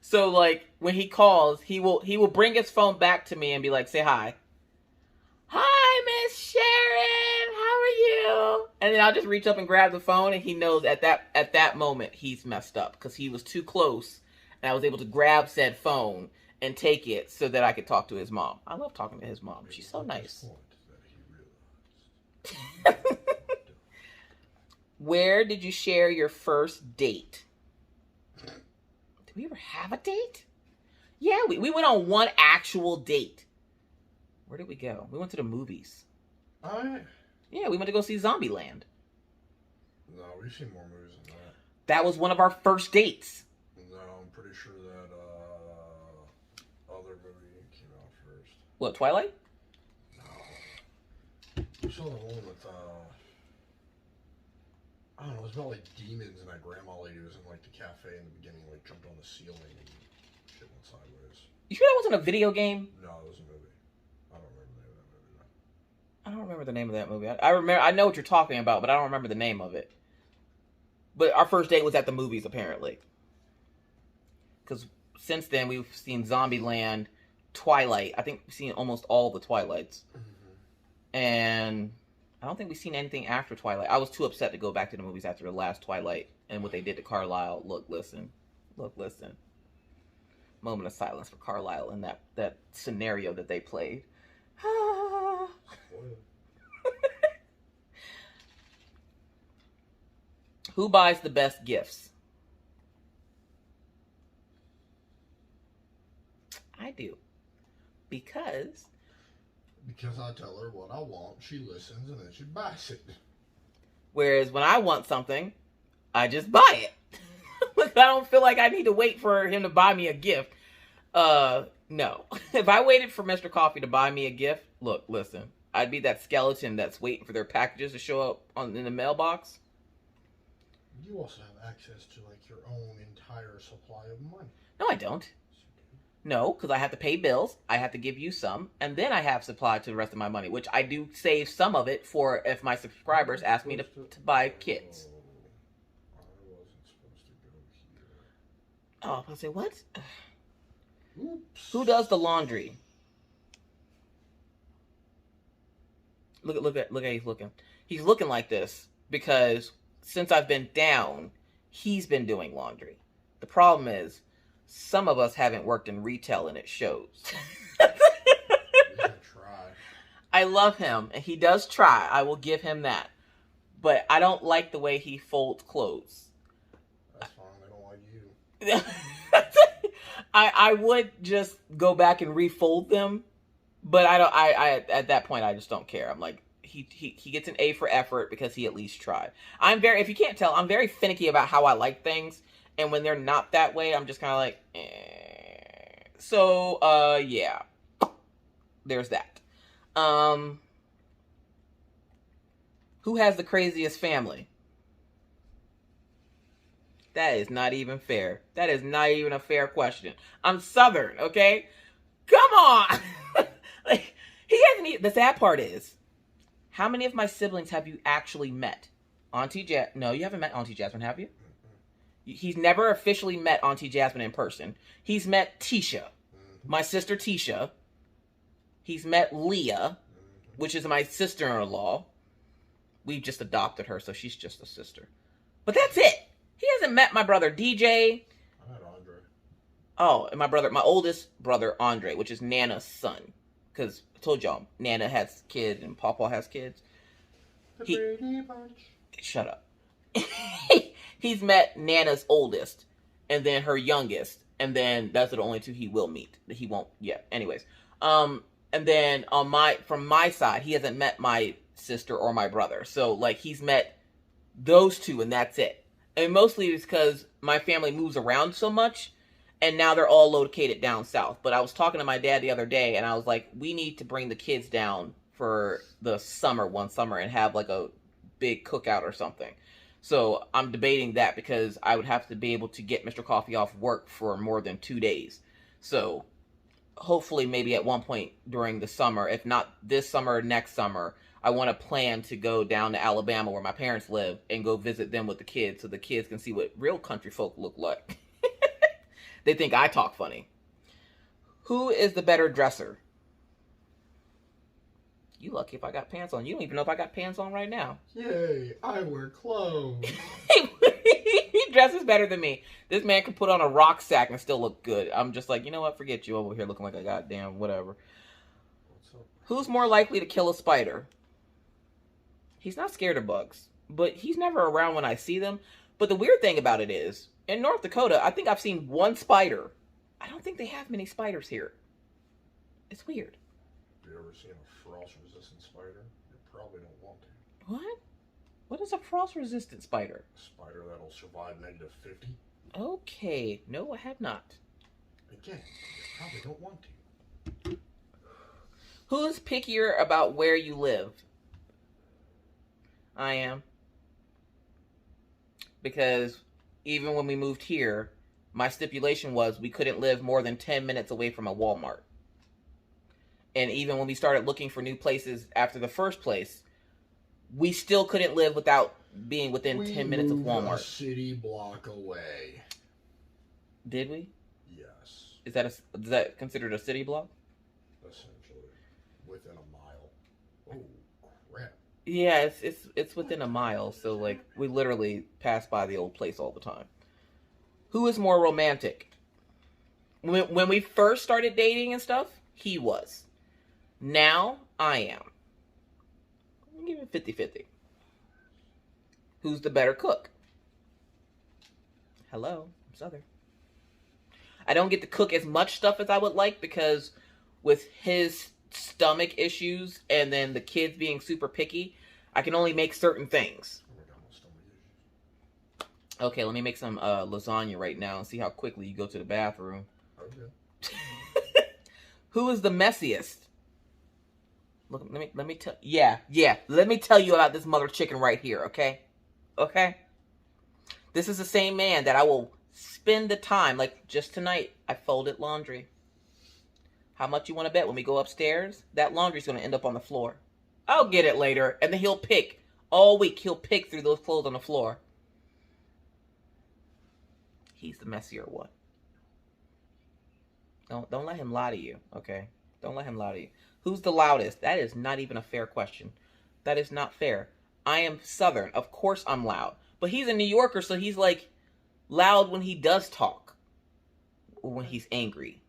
So like when he calls, he will bring his phone back to me and be like, say hi. Hi, Miss Sharon. How are you? And then I'll just reach up and grab the phone, and he knows at that moment he's messed up because he was too close, and I was able to grab said phone and take it so that I could talk to his mom. I love talking to his mom. She's so nice. Where did you share your first date? Did we ever have a date? Yeah, we went on one actual date. Where did we go? We went to the movies. I Yeah, we went to go see Zombieland. No, we've seen more movies than that. That was one of our first dates. No, I'm pretty sure that other movie came out first. What, Twilight? No. We saw the one with, I don't know, it was about like demons, and that grandma lady was in like the cafe in the beginning, like jumped on the ceiling and shit went sideways. You sure that wasn't a video game? No, it was a movie. I don't remember the name of that movie though. I don't remember the name of that movie. I remember. I know what you're talking about, but I don't remember the name of it. But our first date was at the movies, apparently. Because since then, we've seen Zombieland, Twilight. I think we've seen almost all the Twilights. Mm-hmm. And I don't think we've seen anything after Twilight. I was too upset to go back to the movies after the last Twilight and what they did to Carlisle. Look, listen. Moment of silence for Carlisle in that scenario that they played. Who buys the best gifts? I do. Because I tell her what I want, she listens, and then she buys it. Whereas when I want something, I just buy it. I don't feel like I need to wait for him to buy me a gift. No. If I waited for Mr. Coffee to buy me a gift, look, listen, I'd be that skeleton that's waiting for their packages to show up in the mailbox. You also have access to like your own entire supply of money. No, I don't. No, because I have to pay bills, I have to give you some, and then I have supply to the rest of my money, which I do save some of it for if my subscribers ask me to buy kits. I wasn't supposed to go here. Oh, I say, what? Oops. Who does the laundry? Look at he's looking. He's looking like this because since I've been down, he's been doing laundry. The problem is, some of us haven't worked in retail and it shows. Try. I love him and he does try. I will give him that. But I don't like the way he folds clothes. That's fine. I don't like you. I would just go back and refold them, but I at that point I just don't care. I'm like, he gets an A for effort because he at least tried. If you can't tell, I'm very finicky about how I like things. And when they're not that way, I'm just kind of like, eh. So, yeah. There's that. Who has the craziest family? That is not even fair. That is not even a fair question. I'm Southern, okay? Come on! Like, he hasn't even... The sad part is, how many of my siblings have you actually met? No, you haven't met Auntie Jasmine, have you? He's never officially met Auntie Jasmine in person. He's met Tisha, my sister Tisha. He's met Leah, which is my sister-in-law. We've just adopted her, so she's just a sister. But that's it. He hasn't met my brother DJ. I met Andre. Oh, and my oldest brother Andre, which is Nana's son. Because I told y'all, Nana has kids and Papa has kids. The Brady Bunch. Shut up. He's met Nana's oldest, and then her youngest, and then those are the only two he will meet. He won't. Yeah. Anyways, and then from my side, he hasn't met my sister or my brother. So like he's met those two, and that's it. And mostly it's because my family moves around so much, and now they're all located down south. But I was talking to my dad the other day, and I was like, we need to bring the kids down for the one summer, and have like a big cookout or something. So I'm debating that because I would have to be able to get Mr. Coffee off work for more than 2 days. So hopefully maybe at one point during the summer, if not this summer, next summer, I want to plan to go down to Alabama where my parents live and go visit them with the kids so the kids can see what real country folk look like. They think I talk funny. Who is the better dresser? You lucky if I got pants on. You don't even know if I got pants on right now. Yay, I wear clothes. He dresses better than me. This man can put on a rock sack and still look good. I'm just like, you know what? Forget you over here looking like a goddamn whatever. What's up? Who's more likely to kill a spider? He's not scared of bugs, but he's never around when I see them. But the weird thing about it is, in North Dakota, I think I've seen one spider. I don't think they have many spiders here. It's weird. Have you ever seen a frost-resistant spider? You probably don't want to. What? What is a frost-resistant spider? A spider that'll survive -50. Okay. No, I have not. Again, you probably don't want to. Who's pickier about where you live? I am. Because even when we moved here, my stipulation was we couldn't live more than 10 minutes away from a Walmart. And even when we started looking for new places after the first place, we still couldn't live without being within 10 minutes of Walmart. A city block away. Did we? Yes. Is that considered a city block? Essentially, within a mile. Oh crap! Yeah, it's within a mile, so like we literally pass by the old place all the time. Who is more romantic? When we first started dating and stuff, he was. Now I am. I'll give it 50-50. Who's the better cook? Hello, I'm Southern. I don't get to cook as much stuff as I would like because with his stomach issues and then the kids being super picky, I can only make certain things. Okay, let me make some lasagna right now and see how quickly you go to the bathroom. Okay. Who is the messiest? Look, let me tell. Yeah. Let me tell you about this mother chicken right here. Okay. This is the same man that I will spend the time, like just tonight, I folded laundry. How much you want to bet when we go upstairs? That laundry's going to end up on the floor. I'll get it later. And then he'll pick. All week, he'll pick through those clothes on the floor. He's the messier one. Don't let him lie to you, okay? Don't let him lie to you. Who's the loudest? That is not even a fair question. That is not fair. I am Southern. Of course I'm loud. But he's a New Yorker, so he's like loud when he does talk. Or when he's angry.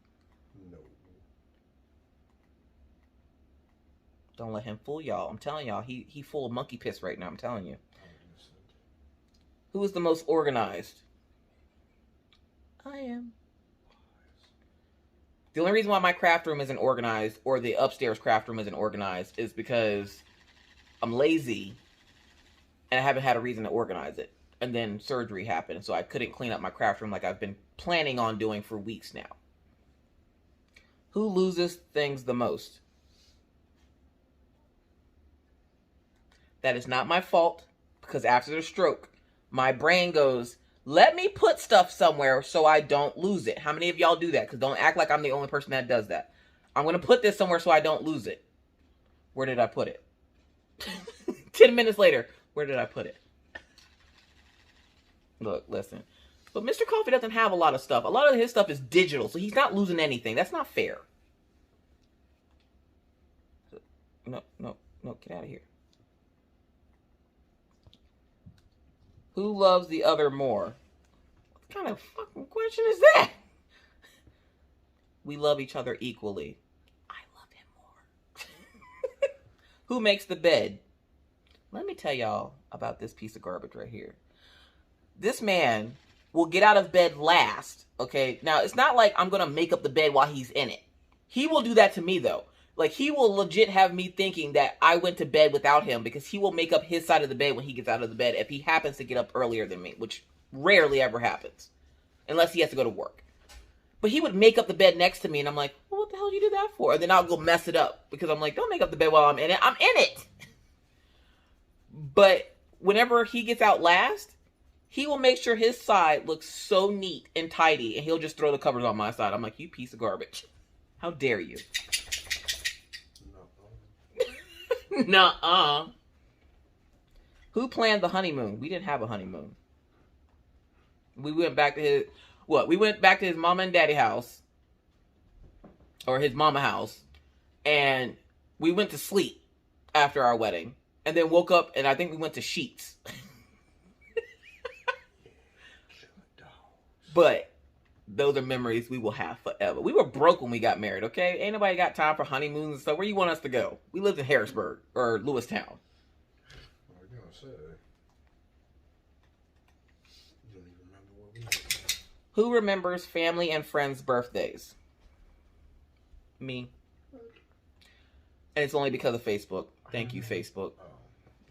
No. Don't let him fool y'all. I'm telling y'all, he full of monkey piss right now. I'm telling you. Who is the most organized? I am. The only reason why my craft room isn't organized or the upstairs craft room isn't organized is because I'm lazy and I haven't had a reason to organize it. And then surgery happened, so I couldn't clean up my craft room like I've been planning on doing for weeks now. Who loses things the most? That is not my fault because after the stroke, my brain goes, let me put stuff somewhere so I don't lose it. How many of y'all do that? Because don't act like I'm the only person that does that. I'm going to put this somewhere so I don't lose it. Where did I put it? 10 minutes later, where did I put it? Look, listen. But Mr. Coffee doesn't have a lot of stuff. A lot of his stuff is digital, so he's not losing anything. That's not fair. No, get out of here. Who loves the other more? What kind of fucking question is that? We love each other equally. I love him more. Who makes the bed? Let me tell y'all about this piece of garbage right here. This man will get out of bed last, okay? Now, it's not like I'm going to make up the bed while he's in it. He will do that to me, though. Like, he will legit have me thinking that I went to bed without him because he will make up his side of the bed when he gets out of the bed if he happens to get up earlier than me, which rarely ever happens. Unless he has to go to work. But he would make up the bed next to me, and I'm like, well, what the hell did you do that for? And then I'll go mess it up because I'm like, don't make up the bed while I'm in it. I'm in it! But whenever he gets out last, he will make sure his side looks so neat and tidy, and he'll just throw the covers on my side. I'm like, you piece of garbage. How dare you? Nuh-uh. Who planned the honeymoon? We didn't have a honeymoon. We went back to his... What? We went back to his mama and daddy house. Or his mama house. And we went to sleep after our wedding. And then woke up and I think we went to Sheets. But those are memories we will have forever. We were broke when we got married, okay? Ain't nobody got time for honeymoons and stuff. Where you want us to go? We lived in Harrisburg or Lewistown. I was gonna say. I don't even remember where we went. Who remembers family and friends' birthdays? Me. And it's only because of Facebook. Thank you, Facebook.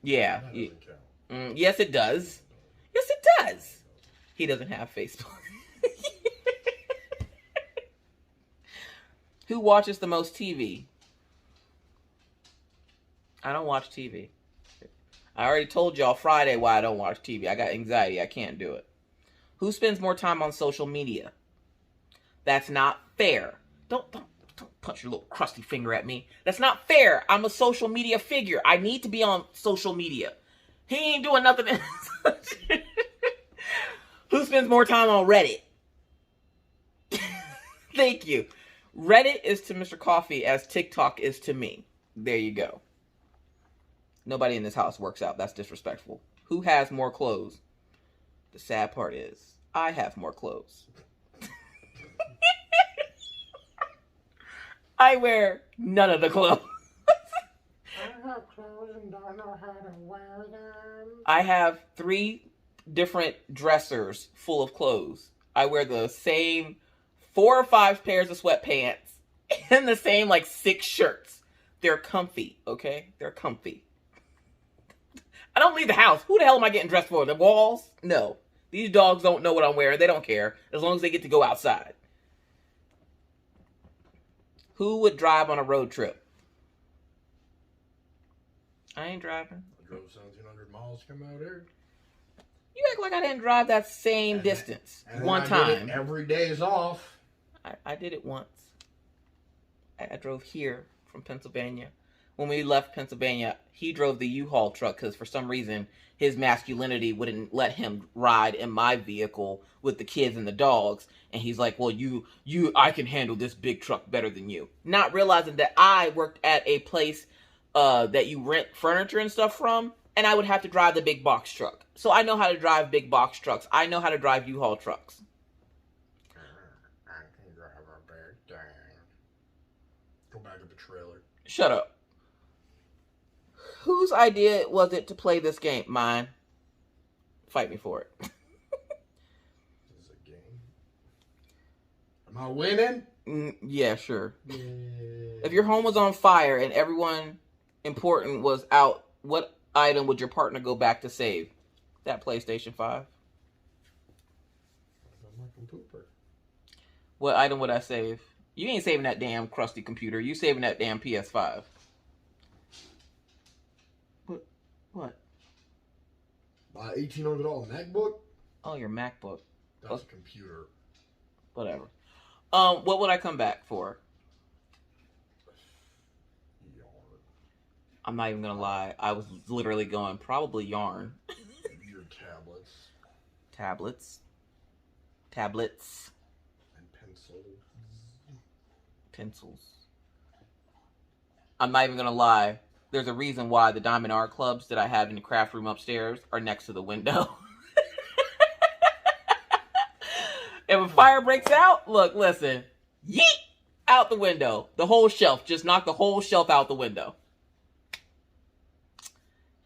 Yeah. That doesn't count. Yes, it does. Yes, it does. He doesn't have Facebook. Who watches the most TV? I don't watch TV. I already told y'all Friday why I don't watch TV. I got anxiety. I can't do it. Who spends more time on social media? That's not fair. Don't punch your little crusty finger at me. That's not fair. I'm a social media figure. I need to be on social media. He ain't doing nothing. Who spends more time on Reddit? Thank you. Reddit is to Mr. Coffee as TikTok is to me. There you go. Nobody in this house works out. That's disrespectful. Who has more clothes? The sad part is, I have more clothes. I wear none of the clothes. I have clothes and don't know how to wear them. I have 3 different dressers full of clothes. I wear the same 4 or 5 pairs of sweatpants and the same 6 shirts. They're comfy, okay? They're comfy. I don't leave the house. Who the hell am I getting dressed for? The walls? No. These dogs don't know what I'm wearing. They don't care as long as they get to go outside. Who would drive on a road trip? I ain't driving. I drove 1,700 miles to come out here. You act like I didn't drive that same distance one time. Every day is off. I did it once. I drove here from Pennsylvania. When we left Pennsylvania, he drove the U-Haul truck because for some reason his masculinity wouldn't let him ride in my vehicle with the kids and the dogs. And he's like, well, I can handle this big truck better than you. Not realizing that I worked at a place that you rent furniture and stuff from, and I would have to drive the big box truck. So I know how to drive big box trucks. I know how to drive U-Haul trucks. I can drive a big thing. Go back to the trailer. Shut up. Whose idea was it to play this game? Mine. Fight me for it. This is a game. Am I winning? Yeah, sure. Yeah. If your home was on fire and everyone important was out, what item would your partner go back to save? That PlayStation 5. I'm like a pooper. What item would I save? You ain't saving that damn crusty computer. You saving that damn PS5. What? My $1,800 MacBook? Oh, your MacBook. That's a computer. Whatever. What would I come back for? Yarn. I'm not even gonna lie. I was literally going probably yarn. Your tablets. Tablets. And pencils. Pencils. I'm not even gonna lie. There's a reason why the diamond art clubs that I have in the craft room upstairs are next to the window. If a fire breaks out, look, listen. Yeet! Out the window. The whole shelf. Just knock the whole shelf out the window.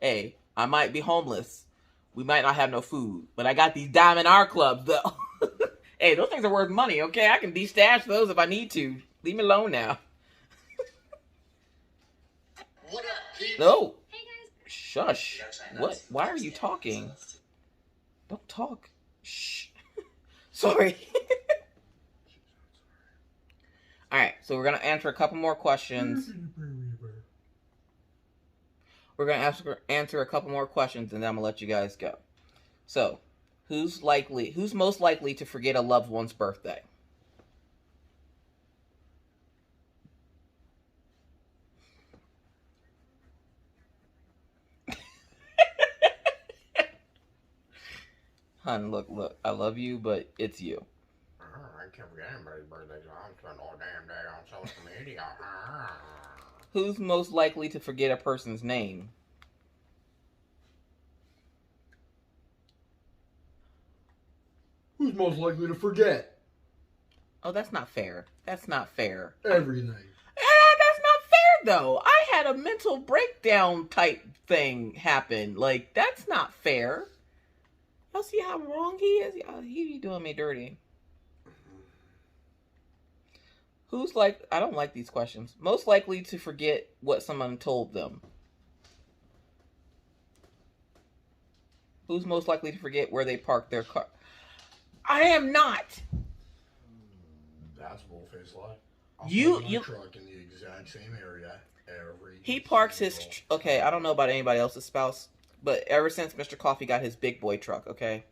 Hey, I might be homeless. We might not have no food. But I got these diamond art clubs, though. Hey, those things are worth money, okay? I can de-stash those if I need to. Leave me alone now. What up, people? No. Hey, guys. Shush. What? Why are you talking? Don't talk. Shh. Sorry. All right, so we're going to answer a couple more questions. We're going to answer a couple more questions, and then I'm going to let you guys go. So, who's most likely to forget a loved one's birthday? Hun, look, I love you, but it's you. I can't forget anybody's birthday, so I'm spending all damn day on social media. Who's most likely to forget a person's name? Who's most likely to forget? Oh, that's not fair. That's not fair. Everything. That's not fair, though. I had a mental breakdown type thing happen. Like, that's not fair. Y'all see how wrong he is? He be doing me dirty. Who's I don't like these questions. Most likely to forget what someone told them. Who's most likely to forget where they parked their car? I am not. That's bullface lie. You truck in the exact same area every. He parks his. Okay, I don't know about anybody else's spouse, but ever since Mr. Coffee got his big boy truck, okay,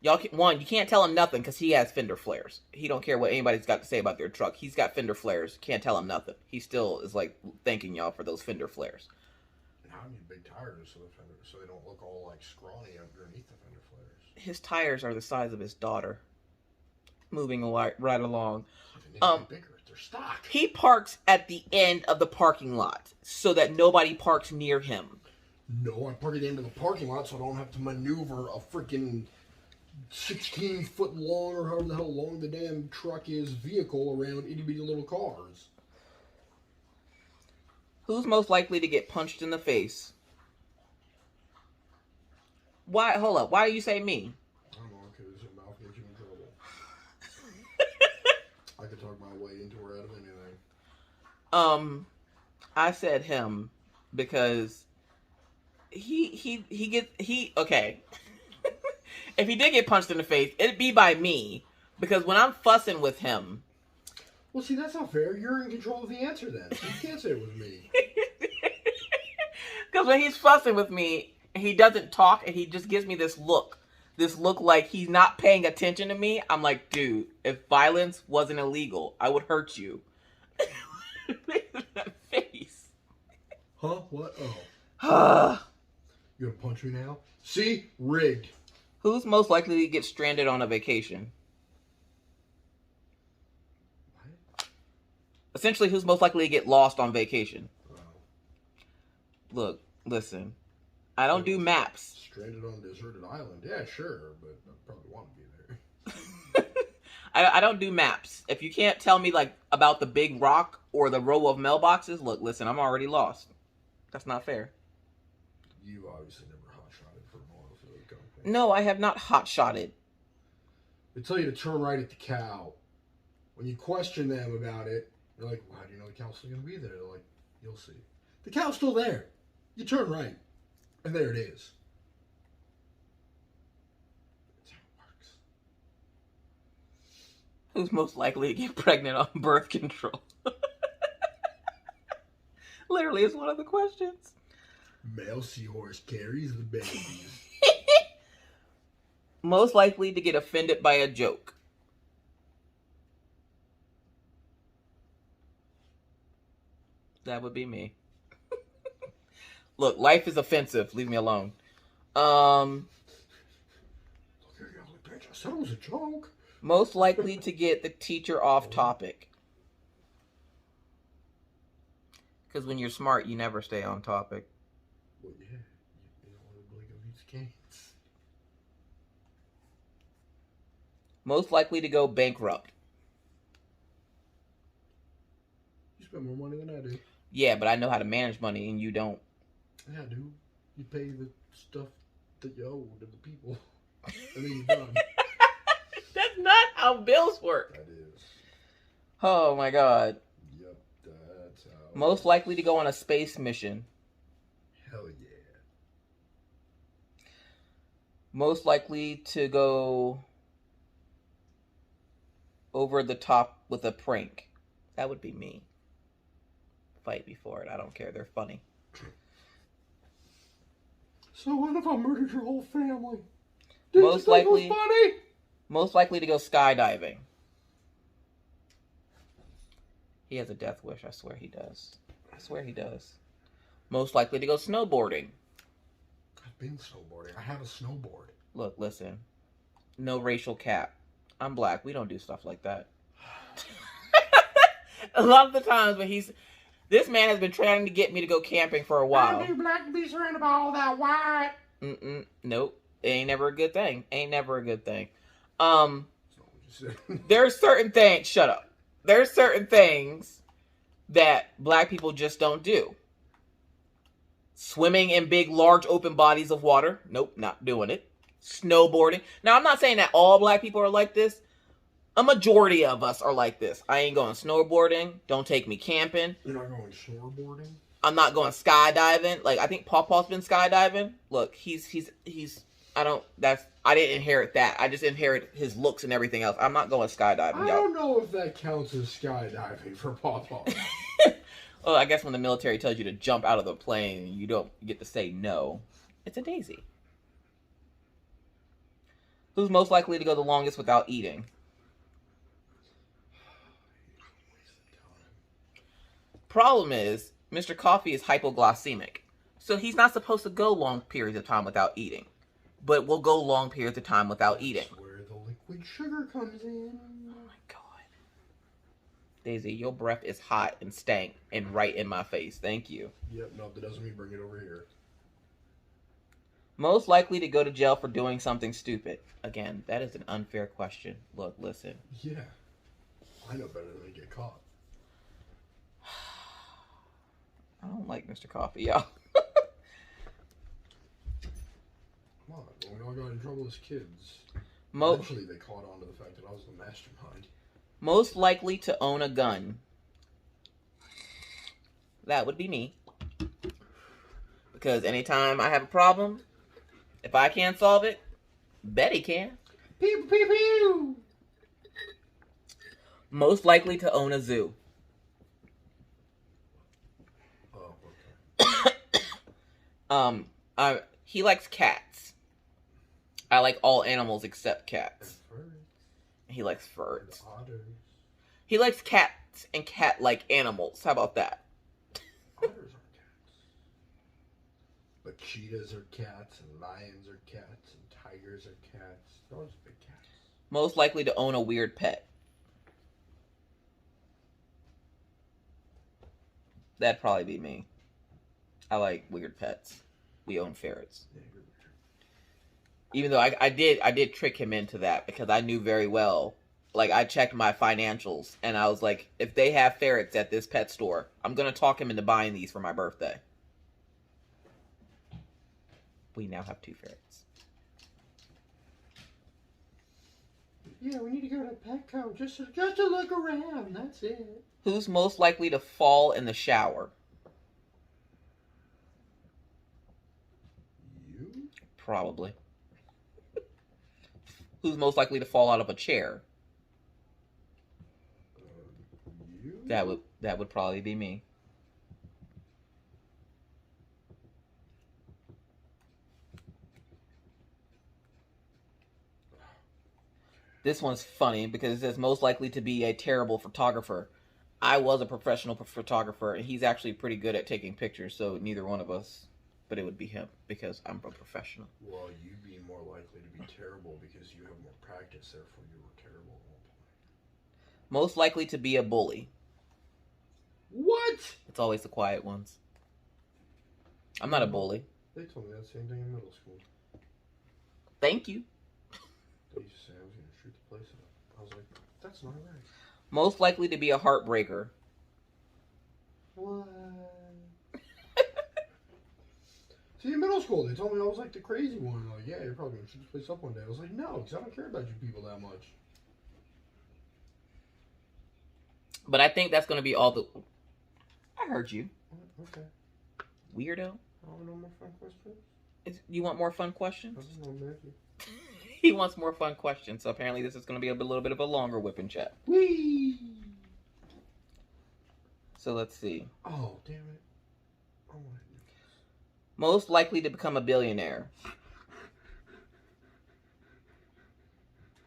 y'all you can't tell him nothing because he has fender flares. He don't care what anybody's got to say about their truck. He's got fender flares. Can't tell him nothing. He still is like thanking y'all for those fender flares. Now I need big tires so they don't look all like scrawny underneath the fender flares. His tires are the size of his daughter. Moving right along. Bigger. They're stock. He parks at the end of the parking lot so that nobody parks near him. No, I park at the end of the parking lot so I don't have to maneuver a freaking 16-foot long or however the hell long the damn truck is vehicle around itty-bitty little cars. Who's most likely to get punched in the face? Why? Hold up. Why do you say me? I don't know, because your mouth gets you in trouble. I could talk my way into or out of anything. I said him because okay. If he did get punched in the face, it'd be by me. Because when I'm fussing with him... Well, see, that's not fair. You're in control of the answer then. So you can't say it was me. Because when he's fussing with me, he doesn't talk and he just gives me this look. This look like he's not paying attention to me. I'm like, dude, if violence wasn't illegal, I would hurt you. That face. Huh? What? Oh. You gonna punch me now? See? Rigged. Who's most likely to get stranded on a vacation? What? Essentially, who's most likely to get lost on vacation? Oh. Look, listen. I don't do maps. Stranded on a deserted island. Yeah, sure, but I probably want to be there. I don't do maps. If you can't tell me like about the big rock or the row of mailboxes, look, listen, I'm already lost. That's not fair. You obviously never hot-shotted for an oil field company. No, I have not hot-shotted. They tell you to turn right at the cow. When you question them about it, they're like, well, how do you know the cow's still going to be there? They're like, you'll see. The cow's still there. You turn right. And there it is. That's how it works. Who's most likely to get pregnant on birth control? Literally, it's one of the questions. Male seahorse carries the babies. Most likely to get offended by a joke. That would be me. Look, life is offensive. Leave me alone. Look here, you ugly bitch. I said it was a joke. Most likely to get the teacher off topic. Because when you're smart, you never stay on topic. Well, yeah. You don't want to blink of these cans. Most likely to go bankrupt. You spend more money than I do. Yeah, but I know how to manage money and you don't. Yeah, I do. You pay the stuff that you owe to the people. And then you're done. That's not how bills work. That is. Oh my god. Yep, that's how. Most likely to go on a space mission. Hell yeah. Most likely to go over the top with a prank. That would be me. Fight me for it. I don't care. They're funny. So what if I murdered your whole family? Most likely. It was funny? Most likely to go skydiving. He has a death wish. I swear he does. I swear he does. Most likely to go snowboarding. I've been snowboarding. I have a snowboard. Look, listen. No racial cap. I'm black. We don't do stuff like that. A lot of the times when this man has been trying to get me to go camping for a while. I'm too black to be surrounded by all that white. Nope. It ain't never a good thing. Ain't never a good thing. That's not what you said. There's certain things. Shut up. There's certain things that black people just don't do. Swimming in big, large, open bodies of water. Nope, not doing it. Snowboarding. Now, I'm not saying that all black people are like this. A majority of us are like this. I ain't going snowboarding. Don't take me camping. You're not going snowboarding? I'm not going skydiving. Like, I think Pawpaw's been skydiving. Look, he's I didn't inherit that. I just inherit his looks and everything else. I'm not going skydiving, I don't know if that counts as skydiving for Papa. Well, I guess when the military tells you to jump out of the plane, you don't get to say no. It's a daisy. Who's most likely to go the longest without eating? Problem is, Mr. Coffee is hypoglycemic. So he's not supposed to go long periods of time without eating. But we'll go long periods of time without eating. That's where the liquid sugar comes in. Oh my God. Daisy, your breath is hot and stank and right in my face. Thank you. Yep, no, that doesn't mean bring it over here. Most likely to go to jail for doing something stupid. Again, that is an unfair question. Look, listen. Yeah. I know better than to get caught. I don't like Mr. Coffee, y'all. Come on, when we all got in trouble as kids. Eventually they caught on to the fact that I was the mastermind. Most likely to own a gun. That would be me. Because anytime I have a problem, if I can't solve it, Betty can. Pew, pew, pew. Most likely to own a zoo. Oh, okay. He likes cats. I like all animals except cats. He likes furs. He likes cats and cat-like animals. How about that? Otters are cats. But cheetahs are cats, and lions are cats, and tigers are cats. Those are big cats. Most likely to own a weird pet. That'd probably be me. I like weird pets. We own ferrets. Even though I did trick him into that because I knew very well. Like, I checked my financials, and I was like, if they have ferrets at this pet store, I'm going to talk him into buying these for my birthday. We now have 2 ferrets. Yeah, we need to go to Petco just to look around. That's it. Who's most likely to fall in the shower? You? Probably. Who's most likely to fall out of a chair? You? That would probably be me. This one's funny because it says most likely to be a terrible photographer. I was a professional photographer, and he's actually pretty good at taking pictures, so neither one of us, but it would be him because I'm a professional. Well, you'd be more likely to be terrible because you have more practice, therefore you were terrible at one point. Most likely to be a bully. What? It's always the quiet ones. I'm not a bully. They told me that same thing in middle school. Thank you. They used to say I was going to shoot the place up. I was like, that's not right. Most likely to be a heartbreaker. What? See, in middle school, they told me I was like the crazy one. Like, yeah, you're probably going to shoot this place up one day. I was like, no, because I don't care about you people that much. But I think that's going to be all the... I heard you. Okay. Weirdo. I want no more fun questions. You want more fun questions? I don't know, maybe. He wants more fun questions, so apparently this is going to be a little bit of a longer whipping chat. Whee! So let's see. Oh, damn it. I want to do this. Most likely to become a billionaire.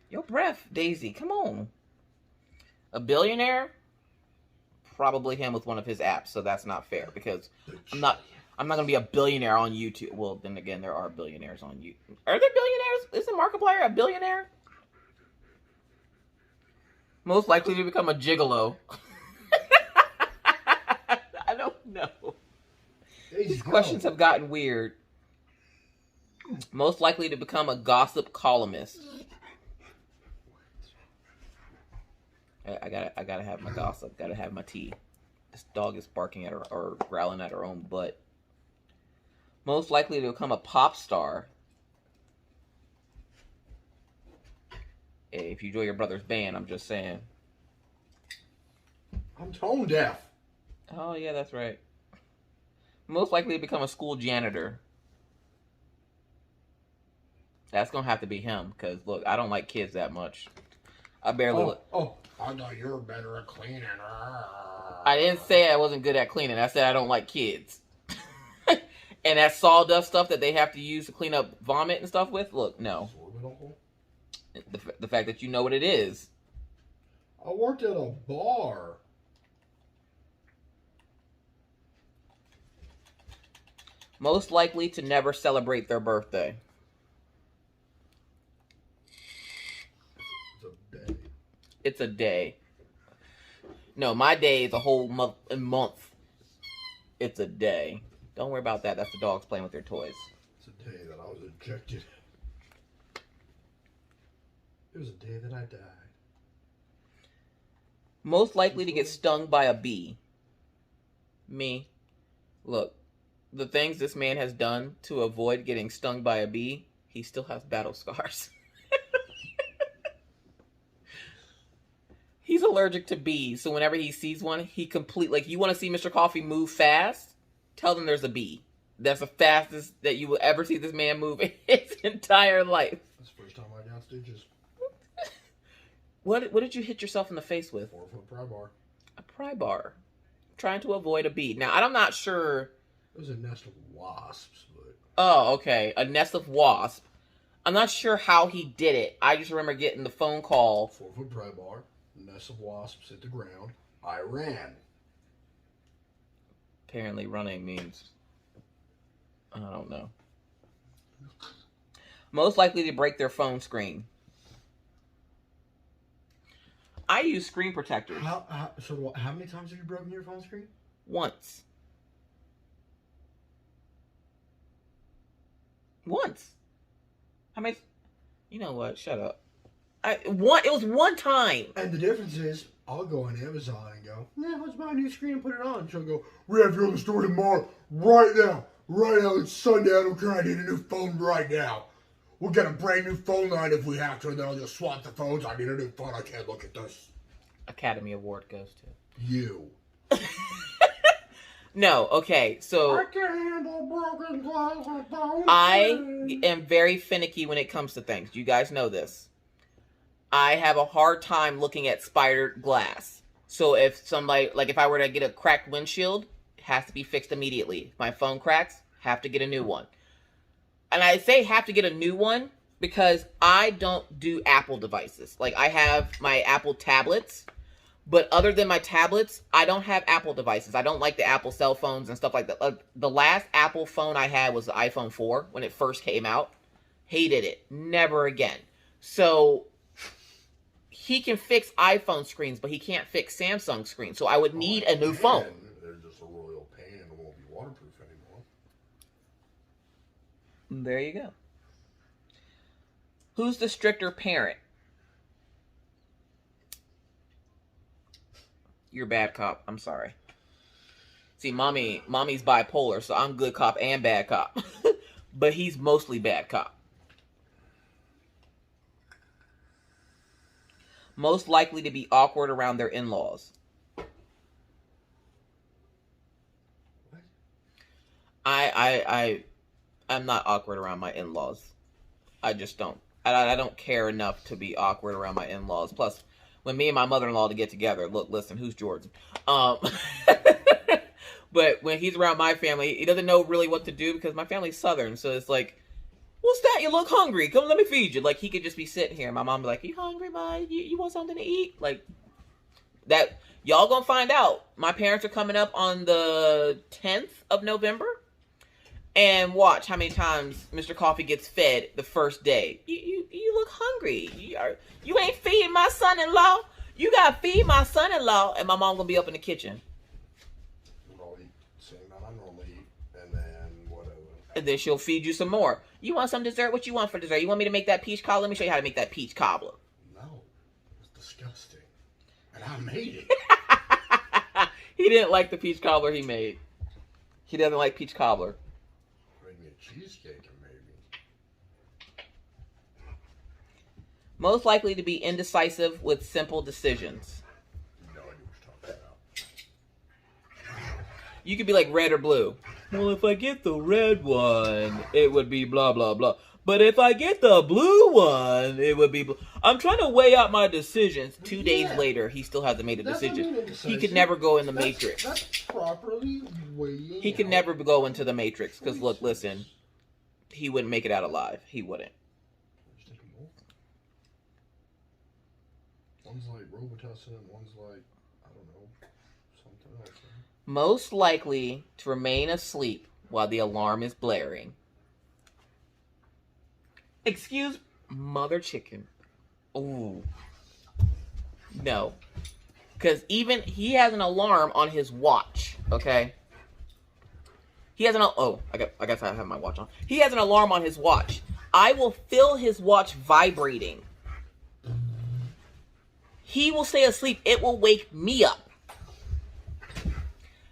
Your breath, Daisy. Come on. A billionaire? Probably him with one of his apps, so that's not fair because I'm not going to be a billionaire on YouTube. Well, then again, there are billionaires on YouTube. Are there billionaires? Isn't Markiplier a billionaire? Most likely to become a gigolo. I don't know. These questions have gotten weird. Most likely to become a gossip columnist. I gotta have my gossip. Gotta have my tea. This dog is barking at her or growling at her own butt. Most likely to become a pop star. Hey, if you enjoy your brother's band, I'm just saying. I'm tone deaf. Oh yeah, that's right. Most likely to become a school janitor. That's gonna have to be him, because look, I don't like kids that much. I barely look. Oh, I know you're better at cleaning. I didn't say I wasn't good at cleaning. I said I don't like kids. And that sawdust stuff that they have to use to clean up vomit and stuff with, look, no. The fact that you know what it is. I worked at a bar. Most likely to never celebrate their birthday. It's a day. It's a day. No, my day is a whole month. It's a day. Don't worry about that. That's the dogs playing with their toys. It's a day that I was ejected. It was a day that I died. Most likely to get stung by a bee. Me. Look, the things this man has done to avoid getting stung by a bee, he still has battle scars. He's allergic to bees, so whenever he sees one, he like, you want to see Mr. Coffee move fast? Tell them there's a bee. That's the fastest that you will ever see this man move in his entire life. That's the first time I got stitches. What did you hit yourself in the face with? 4-foot pry bar. A pry bar. Trying to avoid a bee. Now, I'm not sure. It was a nest of wasps, but... Oh, okay. A nest of wasps. I'm not sure how he did it. I just remember getting the phone call. 4-foot pry bar. Nest of wasps hit the ground. I ran. Apparently running means... I don't know. Most likely to break their phone screen. I use screen protectors. How many times have you broken your phone screen? Once. How many? You know what? Shut up. It was one time. And the difference is, I'll go on Amazon and go, yeah, let's buy a new screen and put it on. She'll go, we have you on the store tomorrow, right now. Right now, it's Sunday, I don't care, I need a new phone right now. We'll get a brand new phone line if we have to, and then I'll just swap the phones. I need a new phone, I can't look at this. Academy Award goes to you. No, okay, so I can handle broken glass and phone. I am very finicky when it comes to things. You guys know this. I have a hard time looking at spidered glass. So if somebody, like if I were to get a cracked windshield, it has to be fixed immediately. If my phone cracks, have to get a new one. And I say have to get a new one because I don't do Apple devices. Like I have my Apple tablets, but other than my tablets, I don't have Apple devices. I don't like the Apple cell phones and stuff like that. The last Apple phone I had was the iPhone 4 when it first came out. Hated it. Never again. So he can fix iPhone screens, but he can't fix Samsung screens. So I would need a new phone. They're just a royal pain and it won't be waterproof anymore. There you go. Who's the stricter parent? You're bad cop. I'm sorry. See, mommy's bipolar, so I'm good cop and bad cop. But he's mostly bad cop. Most likely to be awkward around their in-laws. What? I'm not awkward around my in-laws. I just don't. I don't care enough to be awkward around my in-laws. Plus, when me and my mother-in-law to get together, look, listen, who's Jordan? But when he's around my family, he doesn't know really what to do because my family's Southern. So it's like, what's that? You look hungry. Come, let me feed you. Like, he could just be sitting here. My mom be like, you hungry, bud? You want something to eat? Like, that, y'all gonna find out. My parents are coming up on the 10th of November. And watch how many times Mr. Coffee gets fed the first day. You look hungry. You ain't feeding my son-in-law. You gotta feed my son-in-law. And my mom gonna be up in the kitchen. I'll eat the same amount I normally eat, and then whatever. And then she'll feed you some more. You want some dessert? What you want for dessert? You want me to make that peach cobbler? Let me show you how to make that peach cobbler. No, it's disgusting. And I made it. He didn't like the peach cobbler he made. He doesn't like peach cobbler. Made me a cheesecake, maybe. Most likely to be indecisive with simple decisions. No idea what you're talking about. You could be like red or blue. Well, if I get the red one, it would be blah, blah, blah. But if I get the blue one, it would be blue. I'm trying to weigh out my decisions. 2 days later, he still hasn't made a decision. He could never go in the Matrix. That's properly weighing. He could never go into the Matrix. Because, look, listen. He wouldn't make it out alive. He wouldn't. One's like Robitussin and one's like, I don't know, something else. Most likely to remain asleep while the alarm is blaring. Excuse mother chicken. Ooh. No. Because even he has an alarm on his watch, okay? He has an... Oh, I guess I have my watch on. He has an alarm on his watch. I will feel his watch vibrating. He will stay asleep. It will wake me up.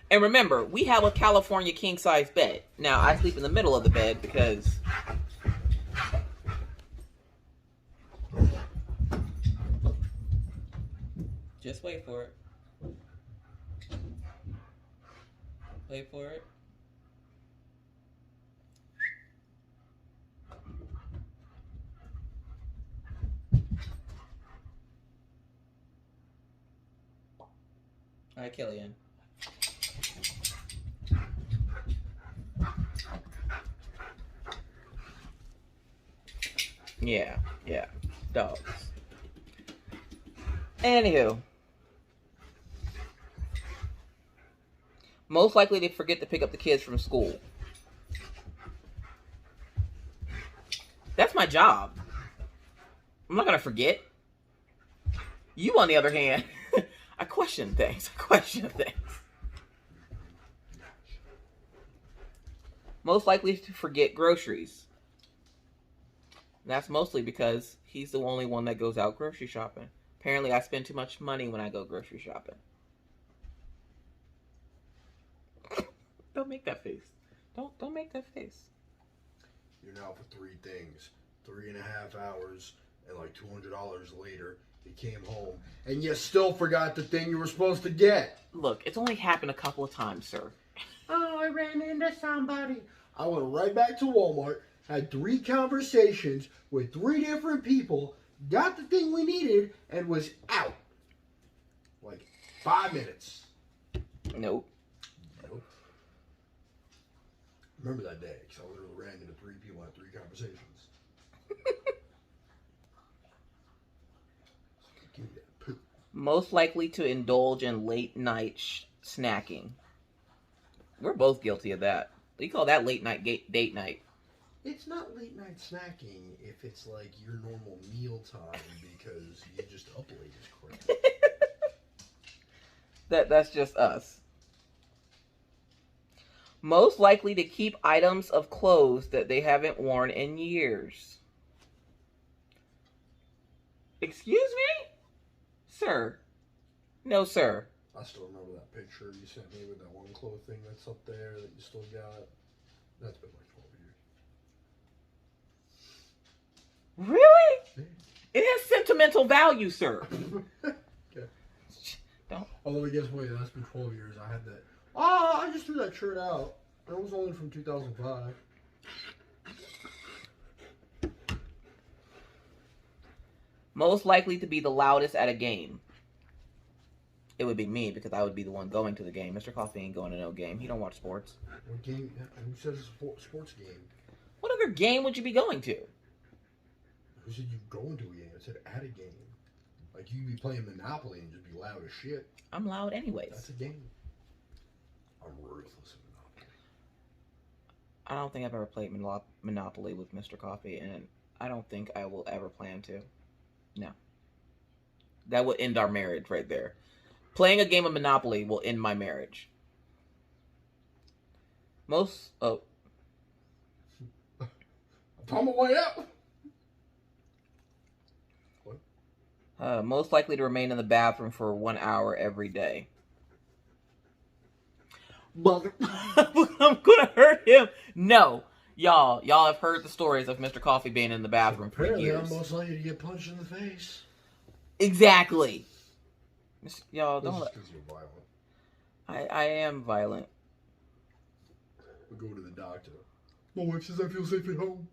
And remember, we have a California king-size bed. Now, I sleep in the middle of the bed because... Just wait for it. Wait for it. All right, Killian. Yeah, dogs. Anywho. Most likely they forget to pick up the kids from school. That's my job. I'm not going to forget. You, on the other hand, I question things. Most likely to forget groceries. That's mostly because he's the only one that goes out grocery shopping. Apparently, I spend too much money when I go grocery shopping. Don't make that face. Don't make that face. You're now for 3 things. 3.5 hours and like $200 later, you came home and you still forgot the thing you were supposed to get. Look, it's only happened a couple of times, sir. Oh, I ran into somebody. I went right back to Walmart, had 3 conversations with 3 different people, got the thing we needed, and was out. Like 5 minutes. Nope. Remember that day, because I literally ran into 3 people and had 3 conversations. Most likely to indulge in late night snacking. We're both guilty of that. We call that late night date night. It's not late night snacking if it's like your normal meal time because you just up late as crap. That's just us. Most likely to keep items of clothes that they haven't worn in years. Excuse me? Sir. No, sir. I still remember that picture you sent me with that one clothes thing that's up there that you still got. That's been like 12 years. Really? Yeah. It has sentimental value, sir. Okay. Don't. Although I guess, wait, that's been 12 years. I had that. Oh, I just threw that shirt out. That was only from 2005. Most likely to be the loudest at a game. It would be me because I would be the one going to the game. Mr. Coffee ain't going to no game. He don't watch sports. What game? Who says it's a sports game? What other game would you be going to? Who said you going to a game? I said at a game. Like you'd be playing Monopoly and just be loud as shit. I'm loud anyways. That's a game. I'm ruthless at Monopoly. I don't think I've ever played Monopoly with Mr. Coffee, and I don't think I will ever plan to. No. That would end our marriage right there. Playing a game of Monopoly will end my marriage. I'm on my way out. What? Most likely to remain in the bathroom for 1 hour every day. Well, I'm gonna hurt him. No. Y'all have heard the stories of Mr. Coffee being in the bathroom for Apparently years. I'm most likely to get punched in the face. Exactly. Y'all don't. This is because you're violent. I am violent. We go to the doctor. My wife says I feel safe at home.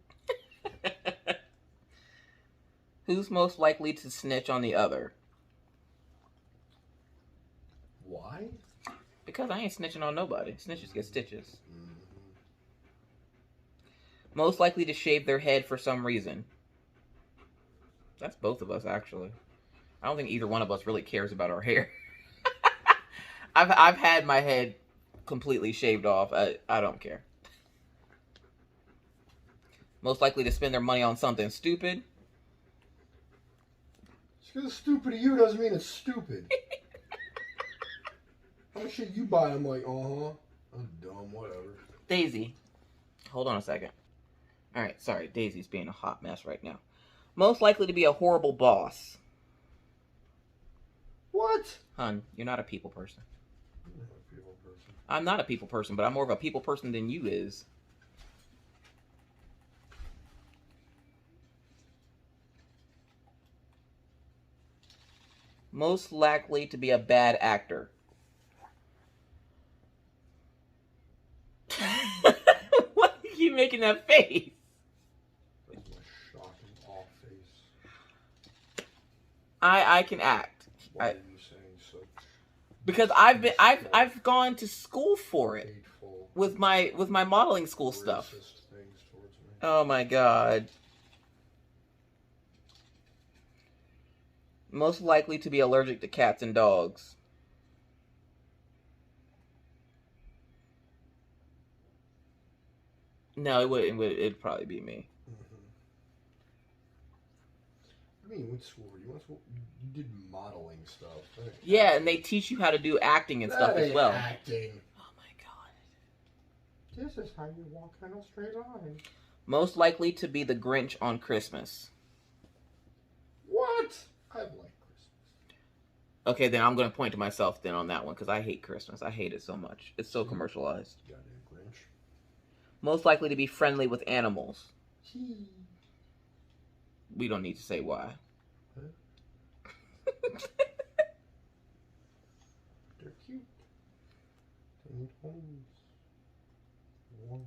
Who's most likely to snitch on the other? Why? Because I ain't snitching on nobody. Snitches get stitches. Mm-hmm. Most likely to shave their head for some reason. That's both of us, actually. I don't think either one of us really cares about our hair. I've had my head completely shaved off. I don't care. Most likely to spend their money on something stupid. Just because it's stupid to you doesn't mean it's stupid. How much shit you buy? I'm like, I'm dumb, whatever. Daisy. Hold on a second. Alright, sorry. Daisy's being a hot mess right now. Most likely to be a horrible boss. What? Hun, you're not a people person. I'm not a people person. I'm not a people person, but I'm more of a people person than you is. Most likely to be a bad actor. Why are you making that face? Like my shocking off face. I can act. Why are you saying so? Because I've gone to school for it. Hateful, With my modeling school stuff. racist things towards me. Oh my god. Most likely to be allergic to cats and dogs. No, it'd probably be me. I mean, you went to school. You did modeling stuff. Yeah, and they teach you how to do acting and stuff as well. Acting. Oh my god. This is how you walk in a straight line. Most likely to be the Grinch on Christmas. What? I like Christmas. Okay, then I'm going to point to myself then on that one, because I hate Christmas. I hate it so much. It's so commercialized. Goddamn Grinch. Most likely to be friendly with animals. We don't need to say why. Huh? They're cute. They need homes. Warmth.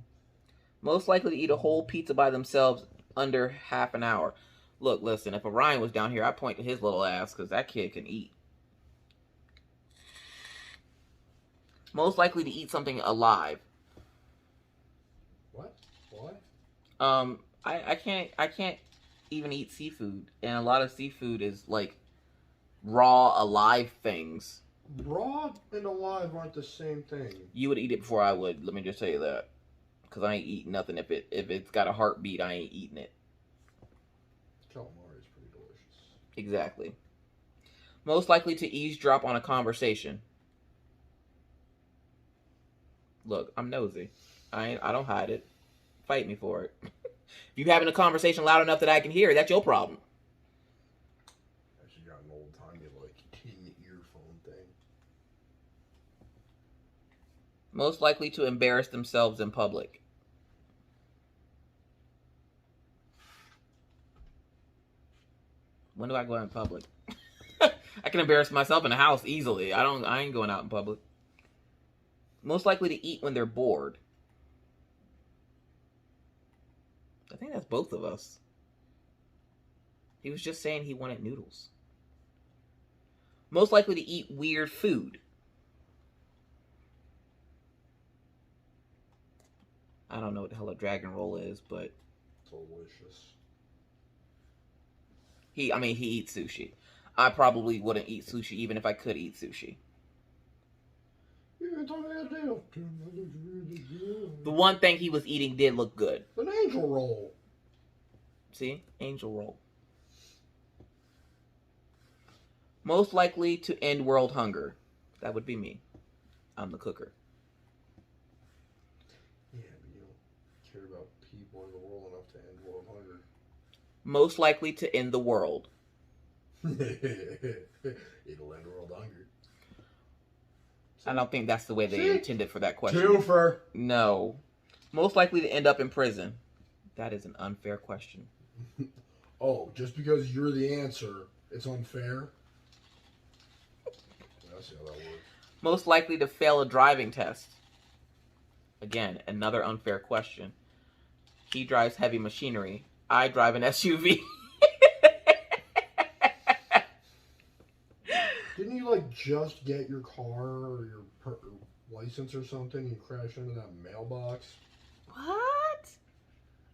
Most likely to eat a whole pizza by themselves under half an hour. Look, listen, if Orion was down here, I'd point to his little ass, because that kid can eat. Most likely to eat something alive. What? Why? I can't even eat seafood, and a lot of seafood is like raw, alive things. Raw and alive aren't the same thing. You would eat it before I would. Let me just tell you that, because I ain't eating nothing if it's got a heartbeat. I ain't eating it. Calamari is pretty delicious. Exactly. Most likely to eavesdrop on a conversation. Look, I'm nosy. I don't hide it. Fight me for it. If you're having a conversation loud enough that I can hear, that's your problem. Actually got an old timey like tin earphone thing. Most likely to embarrass themselves in public. When do I go out in public? I can embarrass myself in the house easily. I ain't going out in public. Most likely to eat when they're bored. I think that's both of us. He was just saying he wanted noodles. Most likely to eat weird food. I don't know what the hell a dragon roll is, but Delicious. he eats sushi. I probably wouldn't eat sushi even if I could eat sushi. Yeah, told me that deal. That looks really good. The one thing he was eating did look good. An angel roll. See? Angel roll. Most likely to end world hunger. That would be me. I'm the cooker. Yeah, but you don't care about people in the world enough to end world hunger. Most likely to end the world. It'll end world hunger. I don't think that's the way they intended for that question. Twofer. No. Most likely to end up in prison. That is an unfair question. Oh, just because you're the answer, it's unfair? I see how that works. Most likely to fail a driving test. Again, another unfair question. He drives heavy machinery. I drive an SUV. Didn't you like just get your car or your license or something? You crashed into that mailbox. What?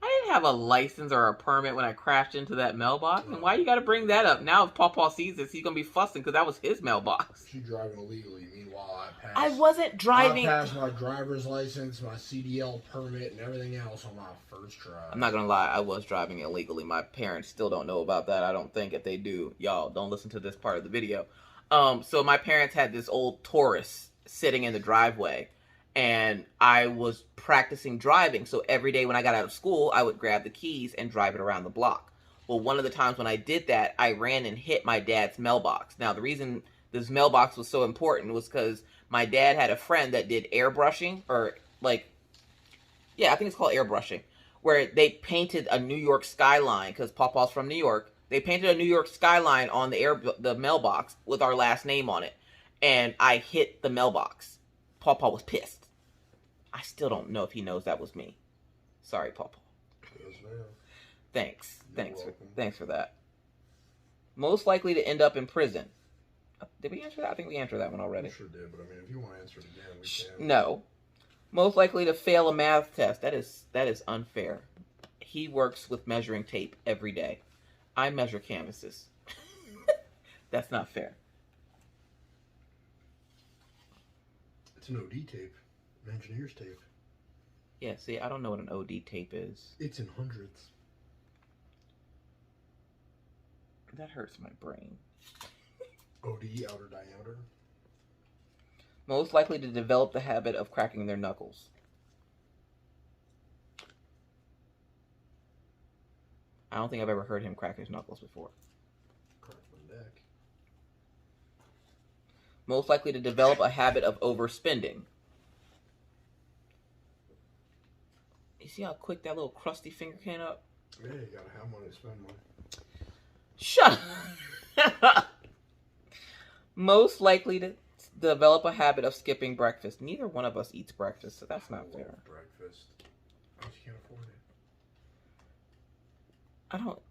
I didn't have a license or a permit when I crashed into that mailbox. And why you got to bring that up? Now if Pawpaw sees this, he's going to be fussing because that was his mailbox. She's driving illegally. Meanwhile, I wasn't driving. I passed my driver's license, my CDL permit, and everything else on my first try. I'm not going to lie. I was driving illegally. My parents still don't know about that. I don't think. If they do, y'all don't listen to this part of the video. So my parents had this old Taurus sitting in the driveway. And I was practicing driving. So every day when I got out of school, I would grab the keys and drive it around the block. Well, one of the times when I did that, I ran and hit my dad's mailbox. Now, the reason this mailbox was so important was because my dad had a friend that did airbrushing, or like, yeah, I think it's called airbrushing, where they painted a New York skyline, because Pawpaw's from New York. They painted a New York skyline on the mailbox with our last name on it. And I hit the mailbox. Pawpaw was pissed. I still don't know if he knows that was me. Sorry, Pawpaw. Yes, ma'am. Thanks. You're welcome. Thanks for that. Most likely to end up in prison. Did we answer that? I think we answered that one already. We sure did, but I mean, if you want to answer it again, we can. No. Most likely to fail a math test. That is unfair. He works with measuring tape every day. I measure canvases. That's not fair. It's an OD tape. An engineer's tape. Yeah, see, I don't know what an OD tape is. It's in hundredths. That hurts my brain. OD, outer diameter. Most likely to develop the habit of cracking their knuckles. I don't think I've ever heard him crack his knuckles before. Crack my neck. Most likely to develop a habit of overspending. You see how quick that little crusty finger came up? Yeah, you gotta have money to spend money. Shut up. Most likely to develop a habit of skipping breakfast. Neither one of us eats breakfast, so that's not fair. Breakfast. I just can't afford it.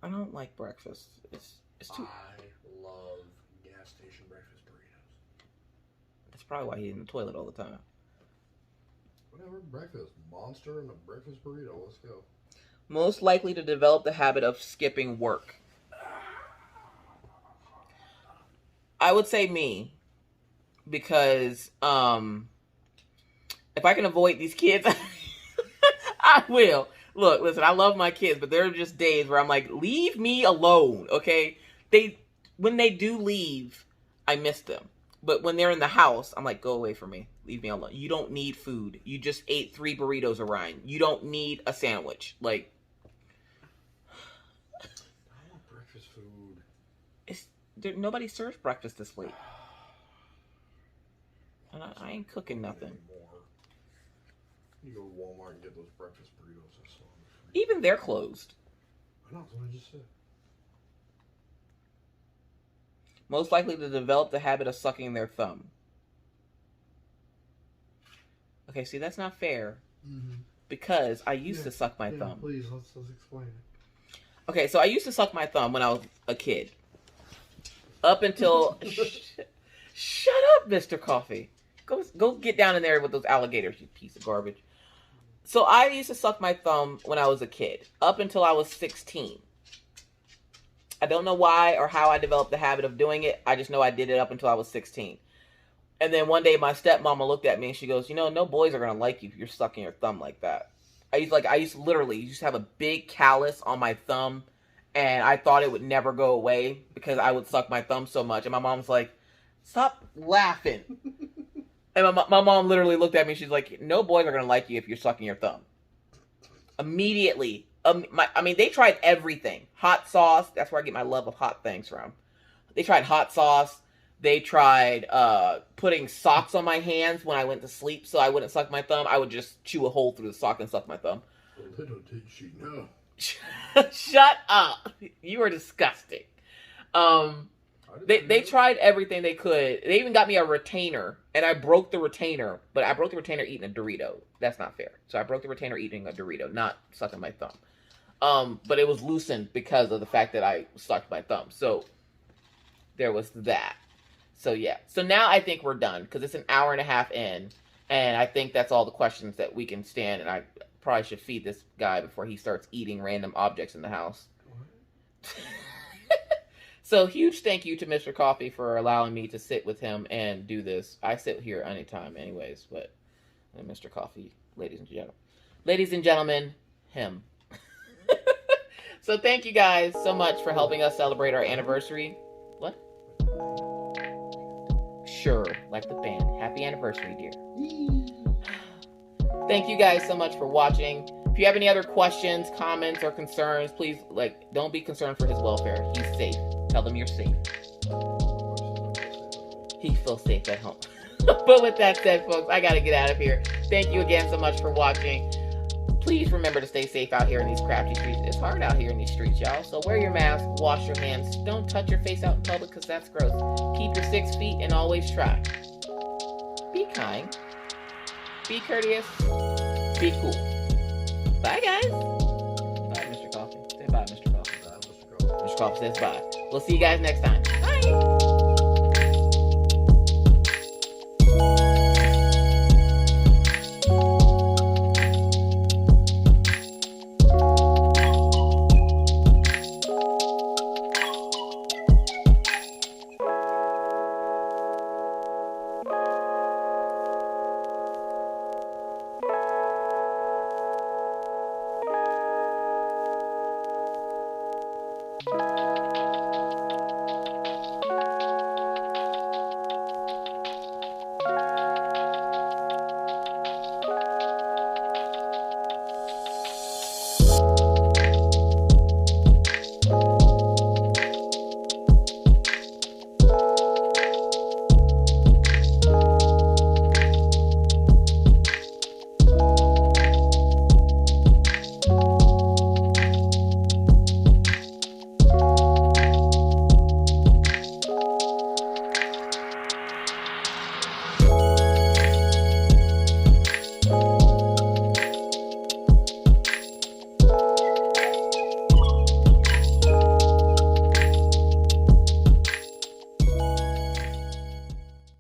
I don't like breakfast. It's too. I love gas station breakfast burritos. That's probably why he's in the toilet all the time. Whatever, breakfast. Monster and a breakfast burrito. Let's go. Most likely to develop the habit of skipping work. I would say me. Because, if I can avoid these kids, I will. Look, listen, I love my kids, but there are just days where I'm like, leave me alone, okay? When they do leave, I miss them. But when they're in the house, I'm like, go away from me. Leave me alone. You don't need food. You just ate 3 burritos, Orion. You don't need a sandwich. Like, I want breakfast food. Nobody serves breakfast this late. And I ain't cooking nothing. You go to Walmart and get those breakfast burritos. Even they're closed. I know, that's what I just said. Most likely to develop the habit of sucking their thumb. Okay, see, that's not fair. Mm-hmm. Because I used to suck my thumb. Please, let's explain it. Okay, so I used to suck my thumb when I was a kid. Up until... Shut up, Mr. Coffee. Go get down in there with those alligators, you piece of garbage. So I used to suck my thumb when I was a kid. Up until I was 16. I don't know why or how I developed the habit of doing it. I just know I did it up until I was 16. And then one day my stepmama looked at me and she goes, you know, no boys are going to like you if you're sucking your thumb like that. I used to literally have a big callus on my thumb. And I thought it would never go away because I would suck my thumb so much. And my mom's like, stop laughing. And my mom literally looked at me. She's like, no boys are going to like you if you're sucking your thumb. Immediately. They tried everything. Hot sauce. That's where I get my love of hot things from. They tried hot sauce. They tried putting socks on my hands when I went to sleep so I wouldn't suck my thumb. I would just chew a hole through the sock and suck my thumb. Little did she know. Shut up. You are disgusting. They tried everything they could. They even got me a retainer, and I broke the retainer. But I broke the retainer eating a Dorito. That's not fair. So I broke the retainer eating a Dorito, not sucking my thumb. But it was loosened because of the fact that I stuck my thumb. So there was that. So yeah. So now I think we're done because it's an hour and a half in, and I think that's all the questions that we can stand. And I probably should feed this guy before he starts eating random objects in the house. So huge thank you to Mr. Coffee for allowing me to sit with him and do this. I sit here anytime anyways, but Mr. Coffee, ladies and gentlemen, him. So thank you guys so much for helping us celebrate our anniversary. What? Sure, like the band. Happy anniversary, dear. Thank you guys so much for watching. If you have any other questions, comments, or concerns, please, don't be concerned for his welfare. He's safe. Tell them you're safe. He feels safe at home. But with that said, folks, I gotta get out of here. Thank you again so much for watching. Please remember to stay safe out here in these crafty streets. It's hard out here in these streets, y'all. So wear your mask, wash your hands. Don't touch your face out in public because that's gross. Keep your 6 feet and always try. Be kind. Be courteous. Be cool. Bye, guys. Bye, Mr. Coffee. Say bye, Mr. Coffee. Mr. Coffee. Mr. Coffee says bye. We'll see you guys next time. Bye.